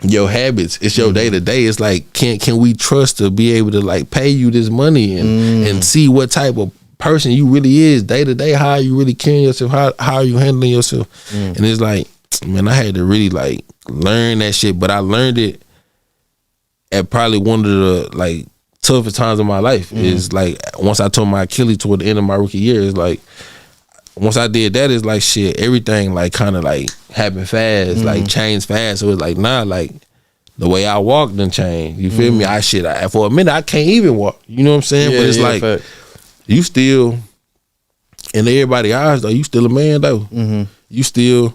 your habits, it's your day to day. It's like, can we trust to be able to like pay you this money and see what type of person you really is day to day, how you really carrying yourself, how are you handling yourself. And it's like, man, I had to really like learn that shit, but I learned it at probably one of the like toughest times of my life. Is like once I tore my Achilles toward the end of my rookie year. It's like once I did that, it's like shit, everything like kind of like happened fast, like changed fast. So it's like, nah, like the way I walk done changed. You feel me? For a minute I can't even walk. You know what I'm saying? But it's like fact. You still, in everybody's eyes though, you still a man though. You still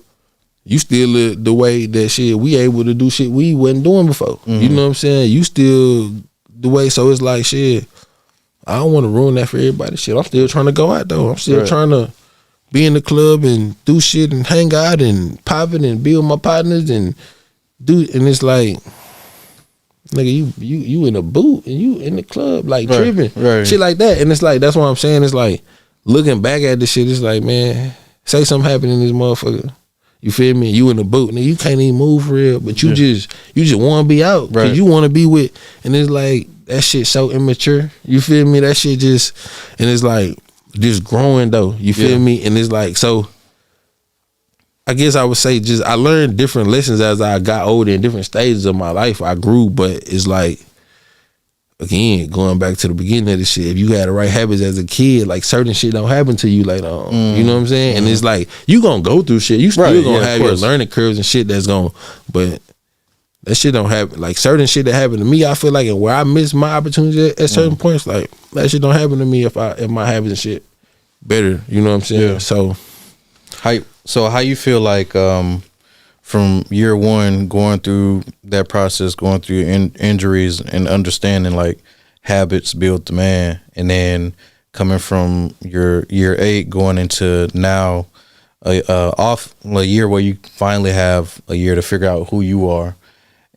the way that shit we able to do shit we wasn't doing before. You know what I'm saying? You still the way. So it's like shit, I don't want to ruin that for everybody. Shit, I'm still trying to go out though. I'm still trying to be in the club and do shit and hang out and pop it and be with my partners and do. And it's like, nigga, you in a boot and you in the club like tripping, shit like that. And it's like, that's what I'm saying. It's like looking back at this shit. It's like, man, say something happened in this motherfucker. You feel me? You in the boot, and you can't even move for real, but you just want to be out because you want to be with. And it's like that shit so immature. You feel me? That shit just, and it's like just growing though. You feel me? And it's like, so I guess I would say just I learned different lessons as I got older in different stages of my life. I grew, but it's like, again, going back to the beginning of this shit, if you had the right habits as a kid, like certain shit don't happen to you later on. You know what I'm saying? And it's like, you gonna go through shit. You still gonna have your learning curves and shit that's gonna, but that shit don't happen. Like certain shit that happened to me, I feel like, and where I miss my opportunity at certain points, like that shit don't happen to me if my habits and shit better. You know what I'm saying? So how you feel like from year one, going through that process, going through injuries and understanding like habits build the man, and then coming from your year 8 going into now a year where you finally have a year to figure out who you are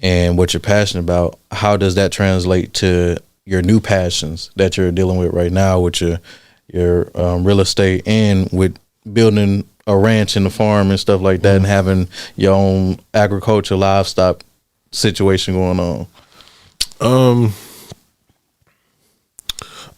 and what you're passionate about, how does that translate to your new passions that you're dealing with right now with your real estate and with building a ranch and a farm and stuff like that, and having your own agriculture livestock situation going on?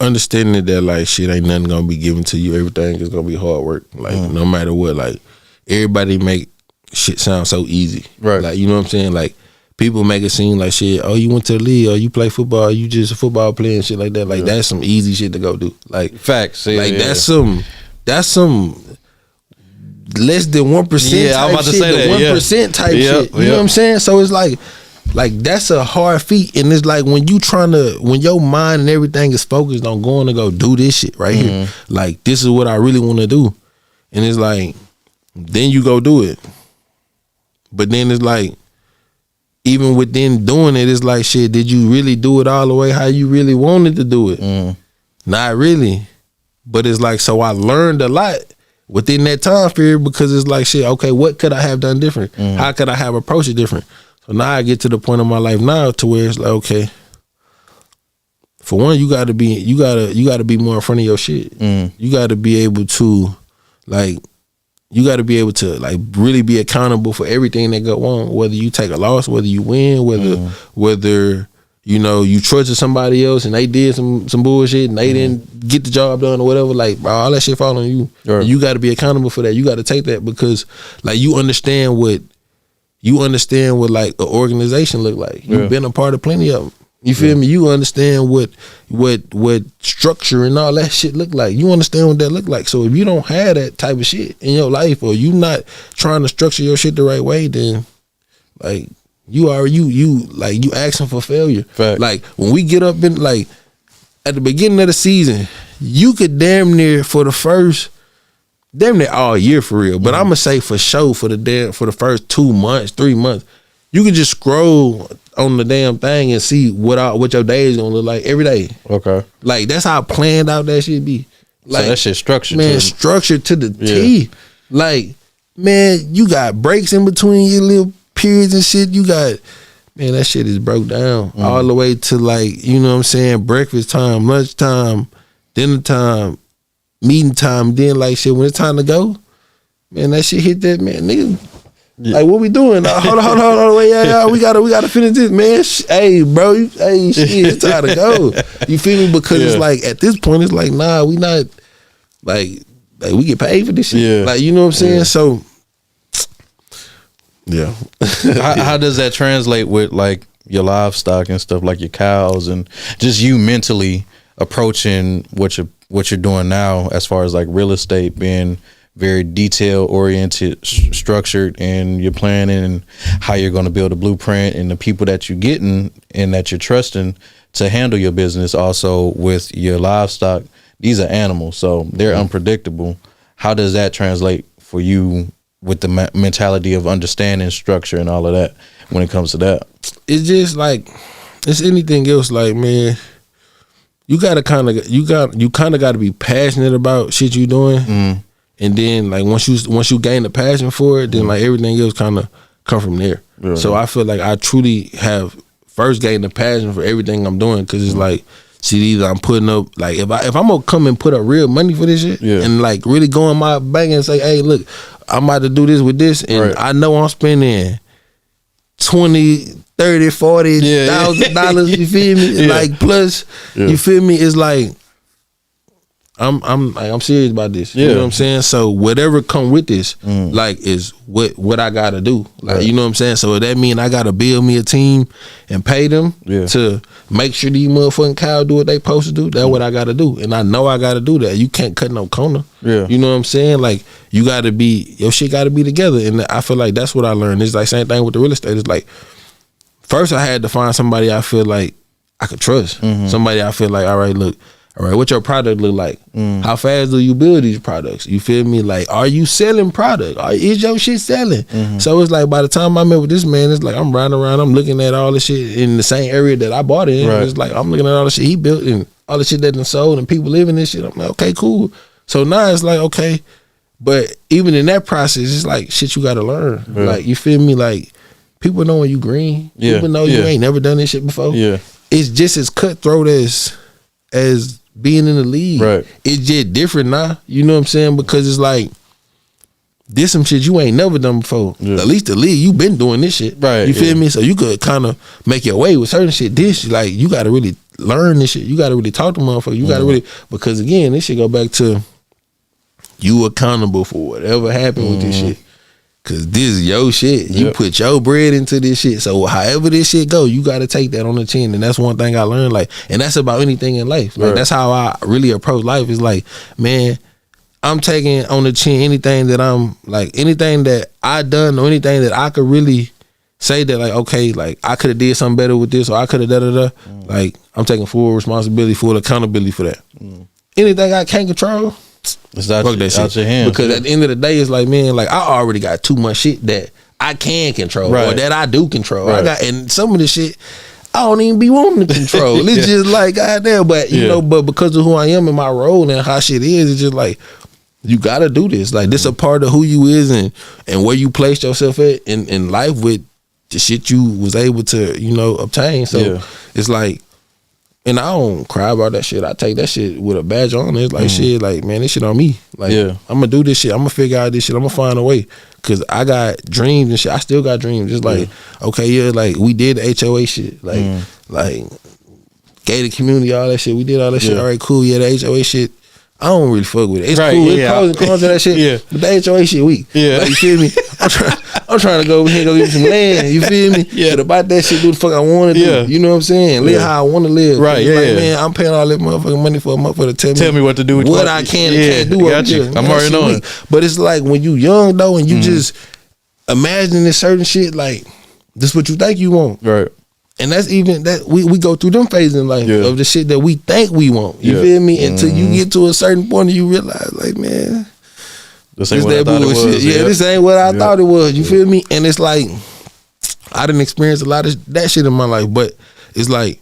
Understanding that like shit ain't nothing gonna be given to you. Everything is gonna be hard work. Like no matter what, like everybody make shit sound so easy. Right. Like you know what I'm saying? Like people make it seem like shit, oh you went to the league, or you play football, you just a football player and shit like that. Like that's some easy shit to go do. Like facts. Yeah, like that's some less than 1%. Yeah, I was about to say that. 1% type shit. You know what I'm saying? So it's like that's a hard feat, and it's like when your mind and everything is focused on going to go do this shit right here. Like this is what I really want to do, and it's like then you go do it. But then it's like even within doing it, it's like shit. Did you really do it all the way how you really wanted to do it? Not really, but it's like so I learned a lot within that time period because it's like shit. Okay, what could I have done different? How could I have approached it different? So now I get to the point of my life now to where it's like, okay, for one, you gotta be more in front of your shit. You gotta be able to really be accountable for everything that go on, whether you take a loss, whether you win, whether you know you trusted somebody else and they did some bullshit and they didn't get the job done or whatever. Like bro, all that shit fall on you. Right. You got to be accountable for that. You got to take that because like you understand what like an organization look like. You've been a part of plenty of them. You feel me? You understand what structure and all that shit look like. You understand what that look like. So if you don't have that type of shit in your life, or you not trying to structure your shit the right way, then like you asking for failure. Fact. Like when we get up in like at the beginning of the season, you could damn near all year for real. But I'm gonna say for sure for the first 2 months, 3 months, you could just scroll on the damn thing and see what your day is gonna look like every day. Okay. Like that's how planned out that shit be. Like so that shit structured. Man, structured to the T. Like, man, you got breaks in between your little periods and shit. You got, man, that shit is broke down all the way to like, you know what I'm saying, breakfast time, lunch time, dinner time, meeting time, then like shit, when it's time to go, man, that shit hit that, man, nigga. Yeah. Like what we doing? Hold on, wait, we gotta finish this, man. Hey, bro, shit, it's time to go. You feel me? Because it's like at this point, it's like, nah, we not like we get paid for this shit. Yeah. Like you know what I'm saying? So, yeah. how does that translate with like your livestock and stuff, like your cows, and just you mentally approaching what you're doing now, as far as like real estate being very detail oriented, structured, and you're planning and how you're going to build a blueprint, and the people that you're getting and that you're trusting to handle your business. Also with your livestock, these are animals, so they're unpredictable. How does that translate for you with the mentality of understanding structure and all of that when it comes to that? It's just like it's anything else. Like, man, you got to be passionate about shit you doing. And then like once you gain the passion for it, then like everything else kind of come from there. Yeah. So I feel like I truly have first gained the passion for everything I'm doing, because it's like, see, either I'm putting up, like if I'm gonna come and put up real money for this shit, and like really go in my bank and say, hey, look, I'm about to do this with this, and I know I'm spending $20, $30, $40,000. You feel me? Like plus, you feel me? It's like I'm serious about this. You know what I'm saying? So whatever come with this, like is what I gotta do. Like you know what I'm saying? So that mean I gotta build me a team and pay them to make sure these motherfucking cows do what they supposed to do. That's what I gotta do. And I know I gotta do that. You can't cut no corner. You know what I'm saying? Like you gotta be, your shit gotta be together. And I feel like that's what I learned. It's like same thing with the real estate. It's like first I had to find somebody I feel like I could trust. Somebody I feel like, all right, what your product look like? How fast do you build these products? You feel me? Like, are you selling product? Is your shit selling? So it's like by the time I met with this man, it's like I'm riding around, I'm looking at all the shit in the same area that I bought it in. It's like I'm looking at all the shit he built and all the shit that done sold and people living this shit. I'm like, okay, cool. So now it's like, okay, but even in that process, it's like shit you gotta learn. Like, you feel me? Like, people know when you green. People know you ain't never done this shit before. It's just as cutthroat as being in the league. It's just different now. You know what I'm saying? Because it's like this some shit you ain't never done before. At least the league, you been doing this shit. Right. You feel me? So you could kind of make your way with certain shit. This, like, you got to really learn this shit. You got to really talk to motherfuckers. You got to really, because again, this shit go back to you accountable for whatever happened with this shit. Cause this is your shit. You put your bread into this shit. So however this shit go, you got to take that on the chin. And that's one thing I learned. Like, and that's about anything in life. Like, that's how I really approach life. Is like, man, I'm taking on the chin anything that I'm like, anything that I done or anything that I could really say that, like, okay, like I could have did something better with this, or I could have da. Like, I'm taking full responsibility, full accountability for that. Anything I can't control, it's out your hands. Because at the end of the day, it's like, man, like I already got too much shit that I can control or that I do control. I got, and some of the shit I don't even be wanting to control. It's just like, goddamn, but you know, but because of who I am and my role and how shit is, it's just like, you gotta do this. Like, this a part of who you is and where you placed yourself at in life with the shit you was able to, you know, obtain. So it's like, and I don't cry about that shit. I take that shit with a badge on. It's like, shit, like, man, this shit on me. Like, I'm gonna do this shit. I'm gonna figure out this shit. I'm gonna find a way. Cause I got dreams and shit. I still got dreams. Just like, okay, like, we did the HOA shit. Like, gated community, all that shit. We did all that shit. All right, cool. Yeah, the HOA shit, I don't really fuck with it. It's cool. It's pros and cons of that shit. But the HOA shit weak. Like, you feel me? I'm trying to go over here and go get some land. You feel me? But about that shit, do the fuck I want to do. You know what I'm saying? Live how I want to live. Right. Like, man, I'm paying all that motherfucking money for a motherfucker to tell me what to do with what I can and can't do over here. I'm already knowing. But it's like, when you young though, and you just imagining this certain shit, like, this what you think you want. Right. And that's even that we go through them phases in life of the shit that we think we want. You feel me? Until you get to a certain point and you realize, like, man, this ain't what I thought it was. This ain't what I thought it was. You feel me? And it's like, I didn't experience a lot of that shit in my life, but it's like,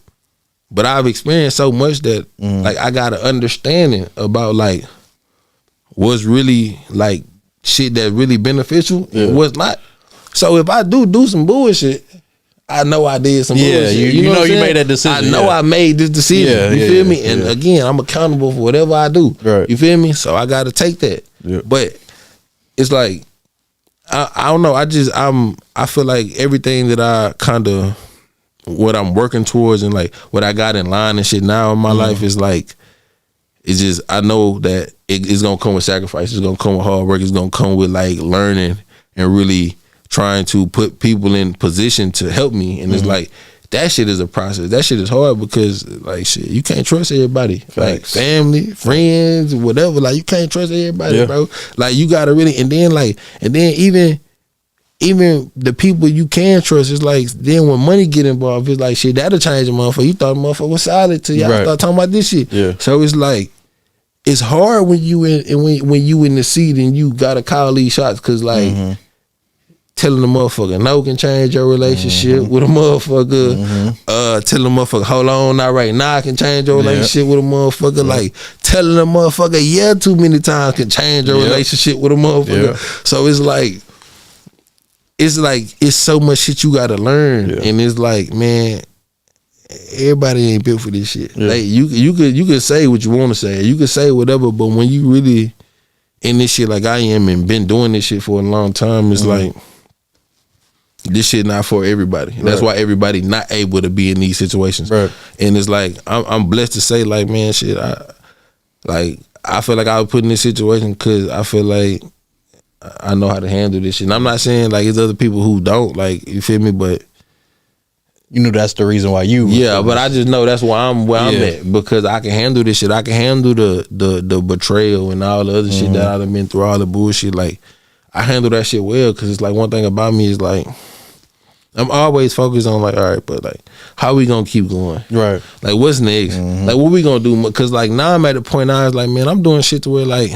but I've experienced so much that like I got an understanding about like what's really like shit that's really beneficial and what's not. So if I do some bullshit, I know I did some bullshit. You know you made that decision. I know I made this decision. You feel me? And again, I'm accountable for whatever I do. Right. You feel me? So I got to take that. But it's like, I don't know. I feel like everything that I kind of, what I'm working towards and like what I got in line and shit now in my life is like, it's just, I know that it's going to come with sacrifice. It's going to come with hard work. It's going to come with like learning and really trying to put people in position to help me. And it's like, that shit is a process. That shit is hard because like shit, you can't trust everybody. Facts. Like family, friends, whatever. Like you can't trust everybody, bro. Like you gotta really, and then even the people you can trust, it's like then when money get involved, it's like shit, that'll change a motherfucker. You thought a motherfucker was solid till y'all start talking about this shit. So it's like, it's hard when you when you in the seat and you gotta call these shots, cause like telling the motherfucker no can change your relationship with a motherfucker. Telling the motherfucker, hold on, not right now, can change your relationship with a motherfucker. Like telling the motherfucker too many times can change your relationship with a motherfucker. So it's so much shit you gotta learn. And it's like, man, everybody ain't built for this shit. Like you could say what you want to say, you could say whatever, but when you really in this shit like I am and been doing this shit for a long time, it's like, this shit not for everybody. And that's why everybody not able to be in these situations. And it's like, I'm blessed to say, like, man, shit, I feel like I was put in this situation because I feel like I know how to handle this shit. And I'm not saying like it's other people who don't, like, you feel me, but you know that's the reason why you but I just know that's why I'm where I'm at, because I can handle this shit. I can handle the betrayal and all the other shit that I've been through, all the bullshit. Like, I handle that shit well, because it's like, one thing about me is like, I'm always focused on like, all right, but like, how we gonna keep going? Right. Like, what's next? Like, what we gonna do? Because like now I'm at the point I was like, man, I'm doing shit to where like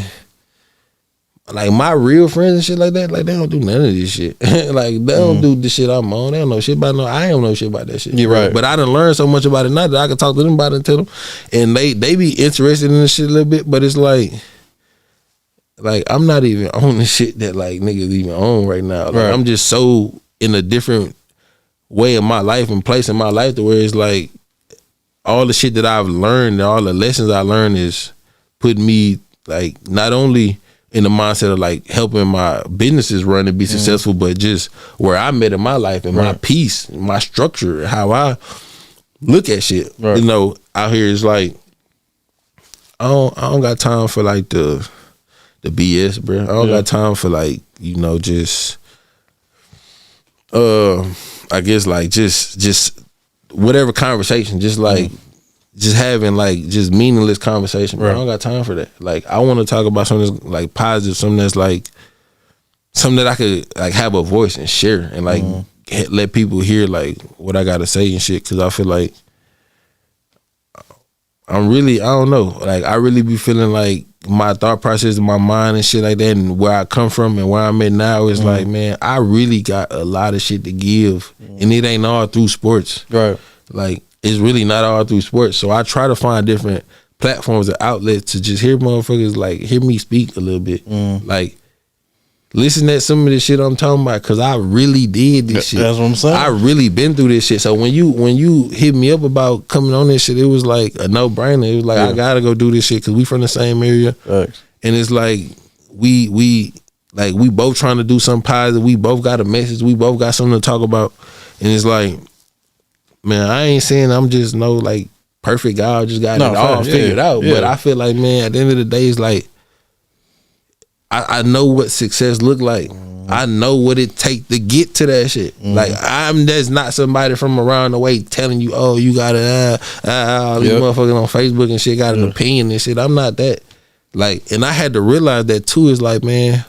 my real friends and shit like that, like they don't do none of this shit. Like they don't do the shit I'm on. They don't know shit about I don't know shit about that shit. You're right. But I done learned so much about it now that I can talk to them about it and tell them, and they be interested in this shit a little bit. But it's like I'm not even on the shit that like niggas even on right now. Like, I'm just so in a different way of my life and place in my life to where it's like all the shit that I've learned and all the lessons I learned is putting me like not only in the mindset of like helping my businesses run and be successful, but just where I met in my life and my peace, my structure, how I look at shit. You know, out here is like I don't got time for like the BS, bro. I don't got time for like, you know, just I guess like just whatever conversation, just like just having like just meaningless conversation, bro. I don't got time for that. Like I want to talk about something that's like positive, something that's like something that I could like have a voice and share and like let people hear like what I gotta say and shit. Cause I feel like I don't know, like I really be feeling like my thought process in my mind and shit like that, and where I come from and where I'm at now is like, man, I really got a lot of shit to give, and it ain't all through sports. Right. Like it's really not all through sports. So I try to find different platforms and outlets to just hear motherfuckers like hear me speak a little bit, like listen to some of this shit I'm talking about, cause I really did this shit. That's what I'm saying. I really been through this shit. So when you hit me up about coming on this shit, it was like a no brainer. It was like I gotta go do this shit cause we from the same area, and it's like we both trying to do something positive. We both got a message. We both got something to talk about, and it's like, man, I ain't saying I'm just no like perfect guy. I just got it all figured out. But I feel like, man, at the end of the day, it's like I know what success look like. I know what it take to get to that shit. Like there's not somebody from around the way telling you, oh, you got it. These motherfuckers on Facebook and shit got an opinion and shit. I'm not that. Like, and I had to realize that too. Is like, man,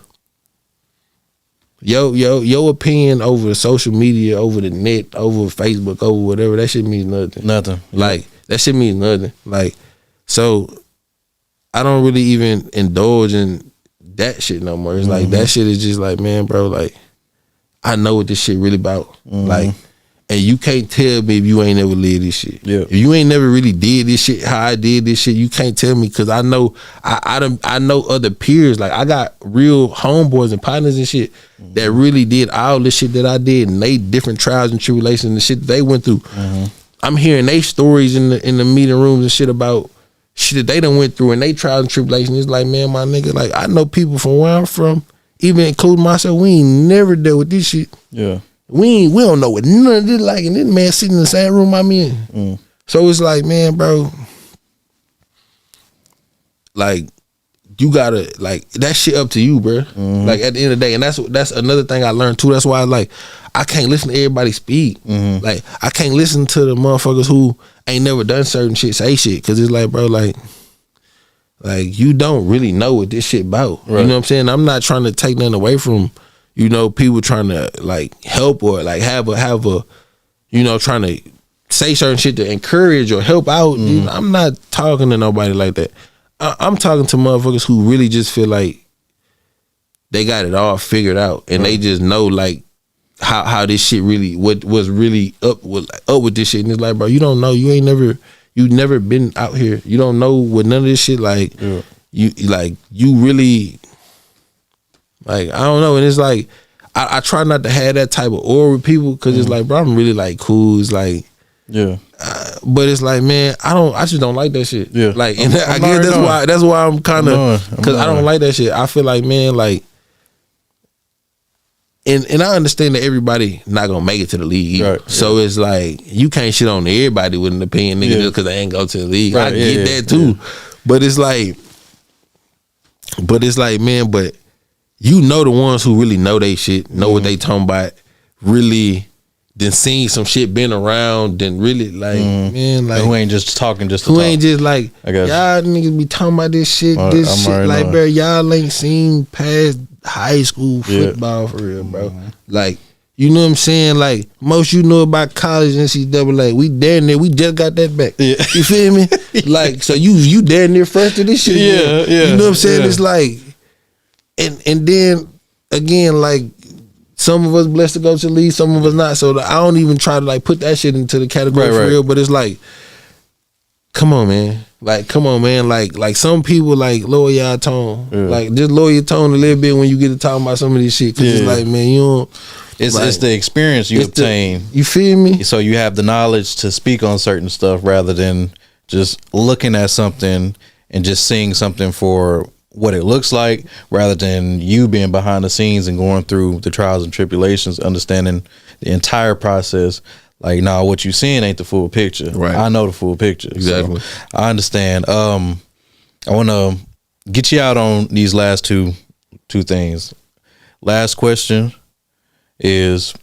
your opinion over social media, over the net, over Facebook, over whatever, that shit means nothing. Nothing. Like that shit means nothing. Like, so I don't really even indulge in that shit no more. It's like that shit is just like, man, bro, like I know what this shit really about. Like, and you can't tell me if you ain't never lived this shit. If you ain't never really did this shit how I did this shit, you can't tell me, cause I know I know other peers. Like I got real homeboys and partners and shit that really did all this shit that I did, and they different trials and tribulations and the shit that they went through. I'm hearing they stories in the meeting rooms and shit about shit that they done went through and they trials and tribulations. It's like, man, my nigga, like I know people from where I'm from, even including myself, we ain't never dealt with this shit. We don't know what none of this like, and this man sitting in the same room I'm in. So it's like, man, bro, like you gotta like that shit up to you, bro. Like at the end of the day, and that's another thing I learned too. That's why like I can't listen to everybody speak. Like I can't listen to the motherfuckers who ain't never done certain shit say shit, cause it's like, bro, like you don't really know what this shit about. You know what I'm saying? I'm not trying to take nothing away from, you know, people trying to like help or like have a you know, trying to say certain shit to encourage or help out. I'm not talking to nobody like that. I'm talking to motherfuckers who really just feel like they got it all figured out, and they just know like how this shit really, what was really up with this shit. And it's like, bro, you don't know, you never been out here, you don't know what none of this shit like. You really like, I don't know. And it's like I try not to have that type of aura with people, because it's like, bro, I'm really like cool. It's like, but it's like, man, I just don't like that shit. Like, and I guess that's why I'm kind of, because I don't like that shit. I feel like, man, like, and I understand that everybody not gonna make it to the league. So it's like, you can't shit on everybody with an opinion, nigga, just because they ain't go to the league. I get that too. But it's like, man, but you know the ones who really know they shit, know what they talking about, really then seen some shit, been around, then really like, man, like who ain't just talking just to who talk. ain't just like, y'all niggas be talking about this shit, like, bro, y'all ain't seen past high school football for real, bro. Like, you know what I'm saying? Like, most you know about college and NCAA, we damn near, we just got that back. You feel me? Like, so you damn near fresh to this shit. You know what I'm saying? It's like, and then again, like, some of us blessed to go to the league, some of us not. So I don't even try to like put that shit into the category for real. But it's like, come on, man. Like, come on, man. Like some people like lower your tone. Like, just lower your tone a little bit when you get to talking about some of this shit. Cause it's like, man, you don't. It's the experience you obtain. You feel me? So you have the knowledge to speak on certain stuff rather than just looking at something and just seeing something for what it looks like, rather than you being behind the scenes and going through the trials and tribulations, understanding the entire process. Like, nah, what you seeing ain't the full picture. Right. I know the full picture. Exactly. So I understand. I want to get you out on these last two things. Last question is,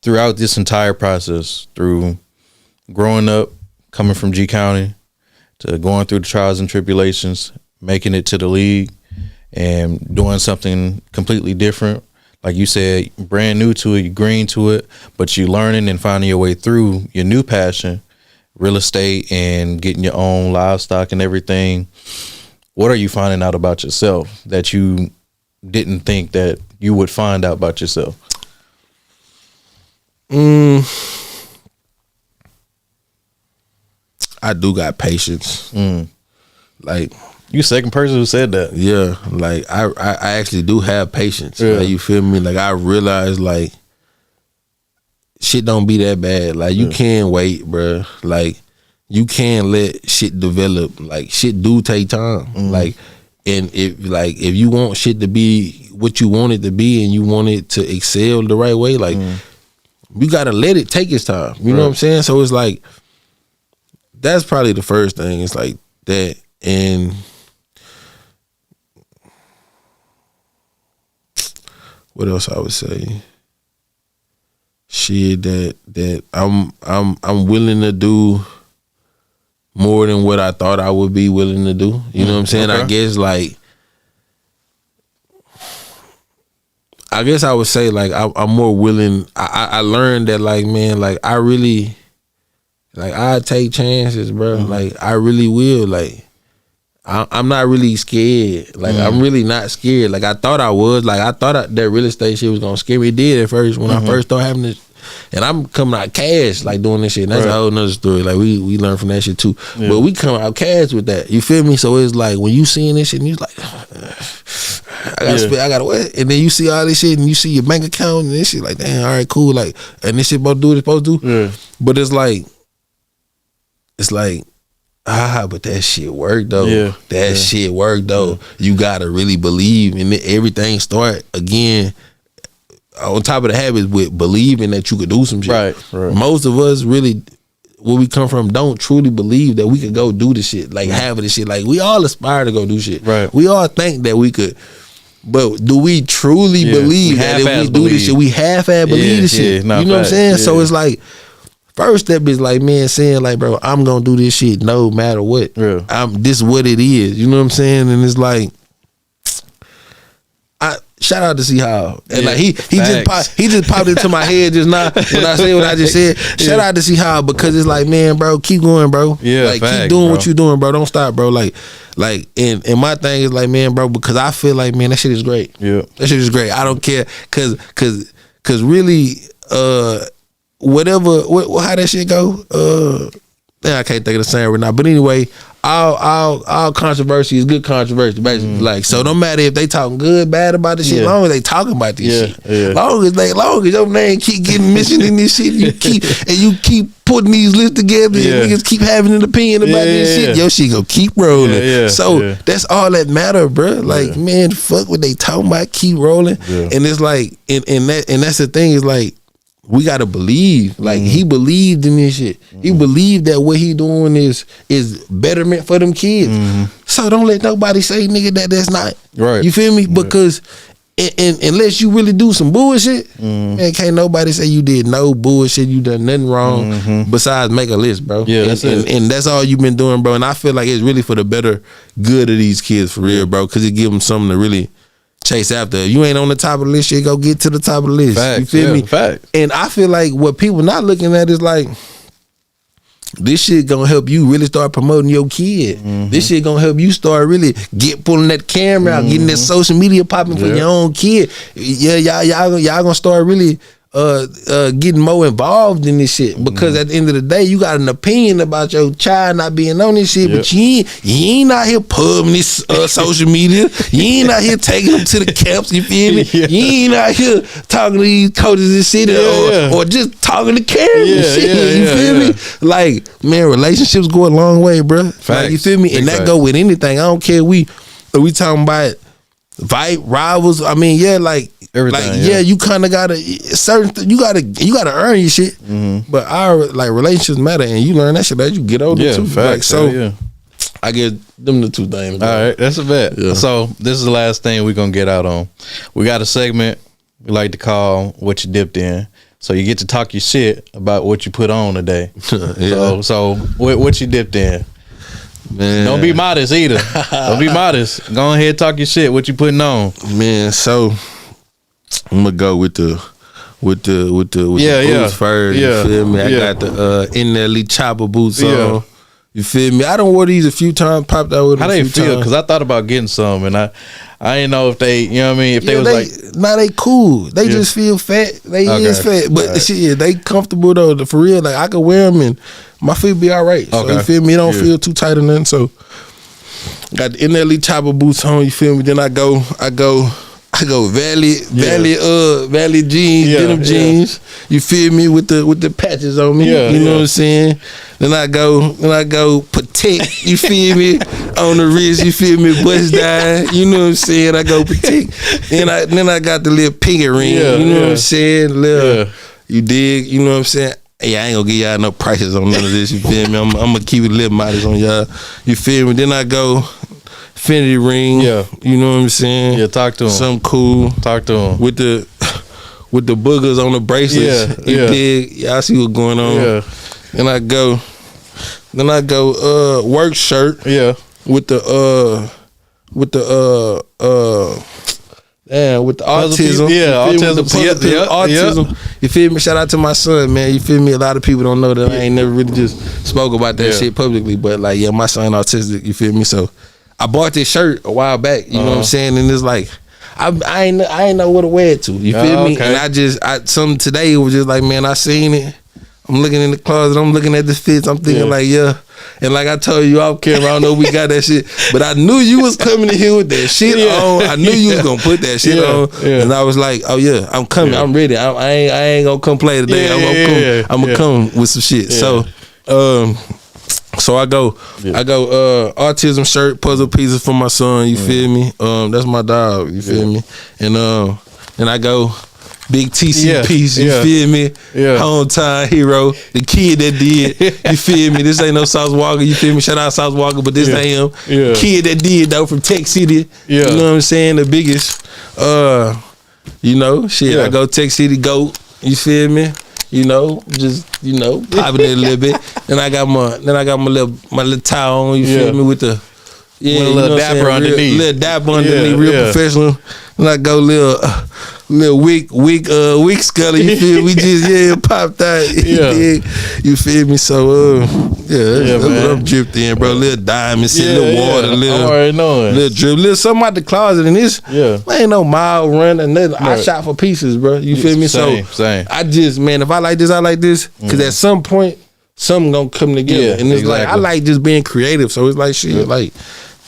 throughout this entire process, through growing up, coming from G County, to going through the trials and tribulations, making it to the league, and doing something completely different. Like you said, brand new to it, you green to it, but you learning and finding your way through your new passion, real estate, and getting your own livestock and everything. What are you finding out about yourself that you didn't think that you would find out about yourself? I do got patience. Like, you second person who said that. Yeah, like I actually do have patience. Yeah. Like, you feel me? Like, I realize, like, shit don't be that bad. Like, you can wait, bro. Like, you can let shit develop. Like, shit do take time. Like, and if you want shit to be what you want it to be, and you want it to excel the right way, like, you gotta let it take its time. You know what I'm saying? So it's like, that's probably the first thing. It's like that. And what else I would say? Shit, that I'm willing to do more than what I thought I would be willing to do. You know what I'm saying? Okay. I guess I would say, like, I'm more willing. I learned that, like, man, like, I really, like, I take chances, bro. Like, I really will. Like, I'm not really scared. Like, I'm really not scared. Like, I thought I was. Like, I thought that real estate shit was gonna scare me. It did at first when I first started having this. And I'm coming out cash, like, doing this shit. And that's a whole nother story. Like, we learned from that shit too. Yeah. But we come out cash with that. You feel me? So it's like, when you seeing this shit and you like, I gotta spend, I gotta what? And then you see all this shit and you see your bank account and this shit, like, damn, all right, cool. Like, and this shit supposed to do what it's supposed to do. Yeah. But it's like, but that shit worked though. Yeah. That shit worked though. You gotta really believe, and everything start again on top of the habits with believing that you could do some shit. Right. Most of us really, where we come from, don't truly believe that we could go do the shit, like have this shit. Like, we all aspire to go do shit. Right. We all think that we could, but do we truly believe that if we do this shit, we half-ass believe this shit? You know what I'm saying? So it's like, first step is like, man, saying like, bro, I'm gonna do this shit no matter what. Yeah. This is what it is. You know what I'm saying? And it's like, shout out to C How. And like he just popped into my head just now when I said what I just said. Shout out to C How, because it's like, man, bro, keep going, bro. Yeah. Like, keep doing what you doing, bro. Don't stop, bro. Like and my thing is like, man, bro, because I feel like, man, that shit is great. Yeah. That shit is great. I don't care. Cause really, whatever, how that shit go, I can't think of the saying right now. But anyway, all controversy is good controversy, basically. Like, so no matter if they talking good, bad about the shit, long as they talking about this shit, long as your name keep getting mentioned in this shit, you keep putting these lists together, and niggas keep having an opinion about this shit, your shit gonna keep rolling. So that's all that matter, bro. Like, man, fuck what they talking about, keep rolling. And it's like, and that's the thing, is like, we gotta believe. Like, he believed in this shit. He believed that what he doing is betterment for them kids. So don't let nobody say, nigga, that's not. Right. You feel me? Because unless you really do some bullshit, man, can't nobody say you did no bullshit, you done nothing wrong besides make a list, bro. Yeah, that's it. And that's all you've been doing, bro. And I feel like it's really for the better good of these kids, for real, bro, because it give them something to really chase after. If you ain't on the top of the list, you go get to the top of the list. Facts, you feel me? Facts. And I feel like what people not looking at is like, this shit gonna help you really start promoting your kid. This shit gonna help you start really pulling that camera out, getting that social media popping for your own kid. Yeah, y'all gonna start really getting more involved in this shit, because at the end of the day, you got an opinion about your child not being on this shit, but you ain't out here pubbing this social media. You ain't out here taking them to the camps. You feel me? You ain't out here talking to these coaches and shit, or just talking to Karen and shit. You feel me? Like, man, relationships go a long way, bro. Like, you feel me? And that go with anything. I don't care. We we talking about rivals. I mean, yeah, like Everything, yeah, you kind of gotta you gotta earn your shit. Mm-hmm. But our like relationships matter, and you learn that shit as you get older too. Facts, Like, so yeah. I guess them the two things. All right, that's a bet. Yeah. So this is the last thing we're gonna get out on. We got a segment we like to call "What You Dipped In." So you get to talk your shit about what you put on today. Yeah. So what you dipped in? Man. Don't be modest either. Don't be modest. Go ahead, talk your shit. What you putting on? Man, so I'm gonna go with the boots first. Yeah. You feel me? I got the DipdNWhipd chopper boots on. You feel me? I done wore these a few times, popped out with them. How they feel? Because I thought about getting some, and I didn't know if they, you know what I mean, if they was like, nah, they cool. They just feel fat. They is fat, but shit, they comfortable though. For real, like I could wear them and my feet be all right. So you feel me? It don't feel too tight or nothing. So got the DipdNWhipd chopper boots on. You feel me? Then I go Valley jeans, denim jeans. You feel me, with the patches on me. You know what I'm saying? Then I go Protect. You feel me, on the wrist. You feel me, bust down. You know what I'm saying? I go Protect. Then I got the little pinky ring. You know what I'm saying? Little, you dig? You know what I'm saying? Hey, I ain't gonna give y'all no prices on none of this. You feel me? I'm gonna keep it a little modest on y'all. You feel me? Then I go Infinity ring, you know what I'm saying? Yeah, talk to him. Something cool. Talk to him. With the boogers on the bracelets. You dig? Y'all see what's going on. Yeah. Then I go work shirt. Yeah. With the autism. Yeah, autism. You feel me? Shout out to my son, man. You feel me? A lot of people don't know that I ain't never really just spoke about that shit publicly. But like, my son autistic, you feel me? So I bought this shirt a while back, you know what I'm saying? And it's like, I ain't know what to wear it to. You feel me? And something today, it was just like, man, I seen it. I'm looking in the closet, I'm looking at the fits, I'm thinking like, and like I told you off camera, I don't know if we got that shit, but I knew you was coming in here with that shit on. I knew you was gonna put that shit on, and I was like, oh yeah, I'm coming, I'm ready. I ain't gonna come play today. I'm gonna come with some shit. So I go autism shirt, puzzle pieces for my son. You feel me? That's my dog. You feel me? And I go big TC piece. You feel me? Hometown hero, the kid that did. You feel me? This ain't no South Walker. You feel me? Shout out South Walker, but this ain't him. Kid that did though from Tech City. You know what I'm saying? The biggest. I go Tech City GOAT. You feel me? Popping it a little bit. Then I got my little towel on. You feel me, with the with a little dapper underneath. Little dapper underneath, real professional. And I go little wig scully. You feel me? Just popped out. You feel me? So that's what I'm dripped in, bro. Little diamonds, little water, little drip, little something out the closet. And this, ain't no mild run and nothing. I shot for pieces, bro. You feel me? Same. I just, man, if I like this, I like this. Because at some point, something gonna come together. And it's like, I like just being creative. So it's like, shit, like,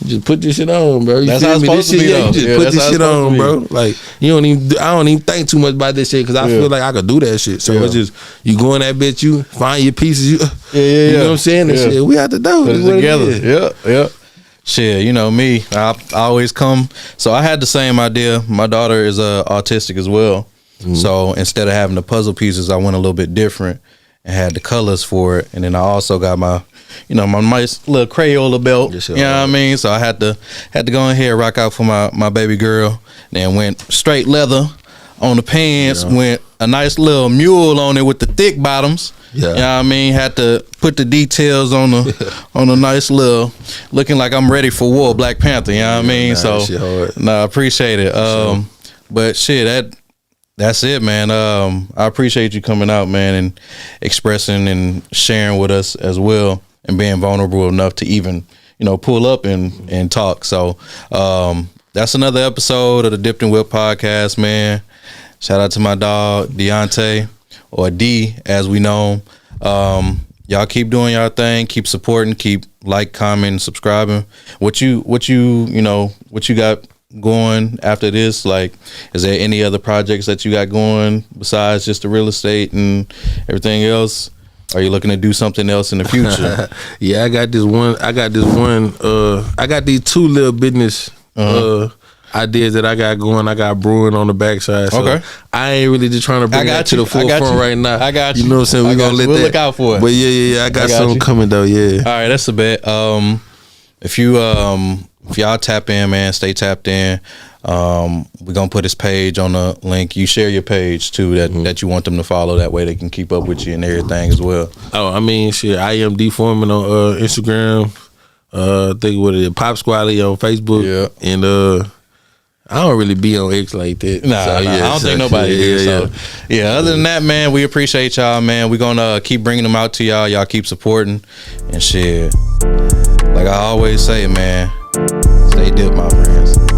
just put this shit on, bro. That's how it's supposed to be, though. You just put this shit on, bro. Like, I don't even think too much about this shit because I feel like I could do that shit. So it's just, you go in that bitch, you find your pieces, you know what I'm saying? And shit, we have to do it together. Yeah. Shit, me, I always come. So I had the same idea. My daughter is autistic as well. So instead of having the puzzle pieces, I went a little bit different and had the colors for it. And then I also got my nice little Crayola belt. You know what I mean? So I had to go in here, rock out for my baby girl. Then went straight leather on the pants. Went a nice little mule on it with the thick bottoms. You know what I mean? Had to put the details on a nice little, looking like I'm ready for war, Black Panther. You know what I mean? I appreciate it. But shit, that's it, man. I appreciate you coming out, man, and expressing and sharing with us as well, and being vulnerable enough to even, pull up and talk. So that's another episode of the DipdNWhipd podcast, man. Shout out to my dog Deontay, or D as we know him. Y'all keep doing y'all thing, keep supporting, keep commenting, subscribing. What you got going after this? Like, is there any other projects that you got going besides just the real estate and everything else? Are you looking to do something else in the future? I got this one. I got these two little business ideas that I got going. I got brewing on the backside. So Okay. I ain't really just trying to bring that to the forefront right now. I got you. You know what I'm saying? I We got gonna you. let We'll that look out for it. But yeah. I got something coming though. Yeah. All right, that's a bet. If y'all tap in, man, stay tapped in. We're gonna put his page on the link. You share your page too, that you want them to follow. That way they can keep up with you and everything as well. Oh, I mean, shit. I am D Foreman on Instagram. I think what it is, Pop Squally on Facebook. Yeah. And I don't really be on X like that. Nah, I don't think nobody is. Yeah. Other than that, man, we appreciate y'all, man. We're gonna keep bringing them out to y'all. Y'all keep supporting and shit. Like I always say, man, stay dip, my friends.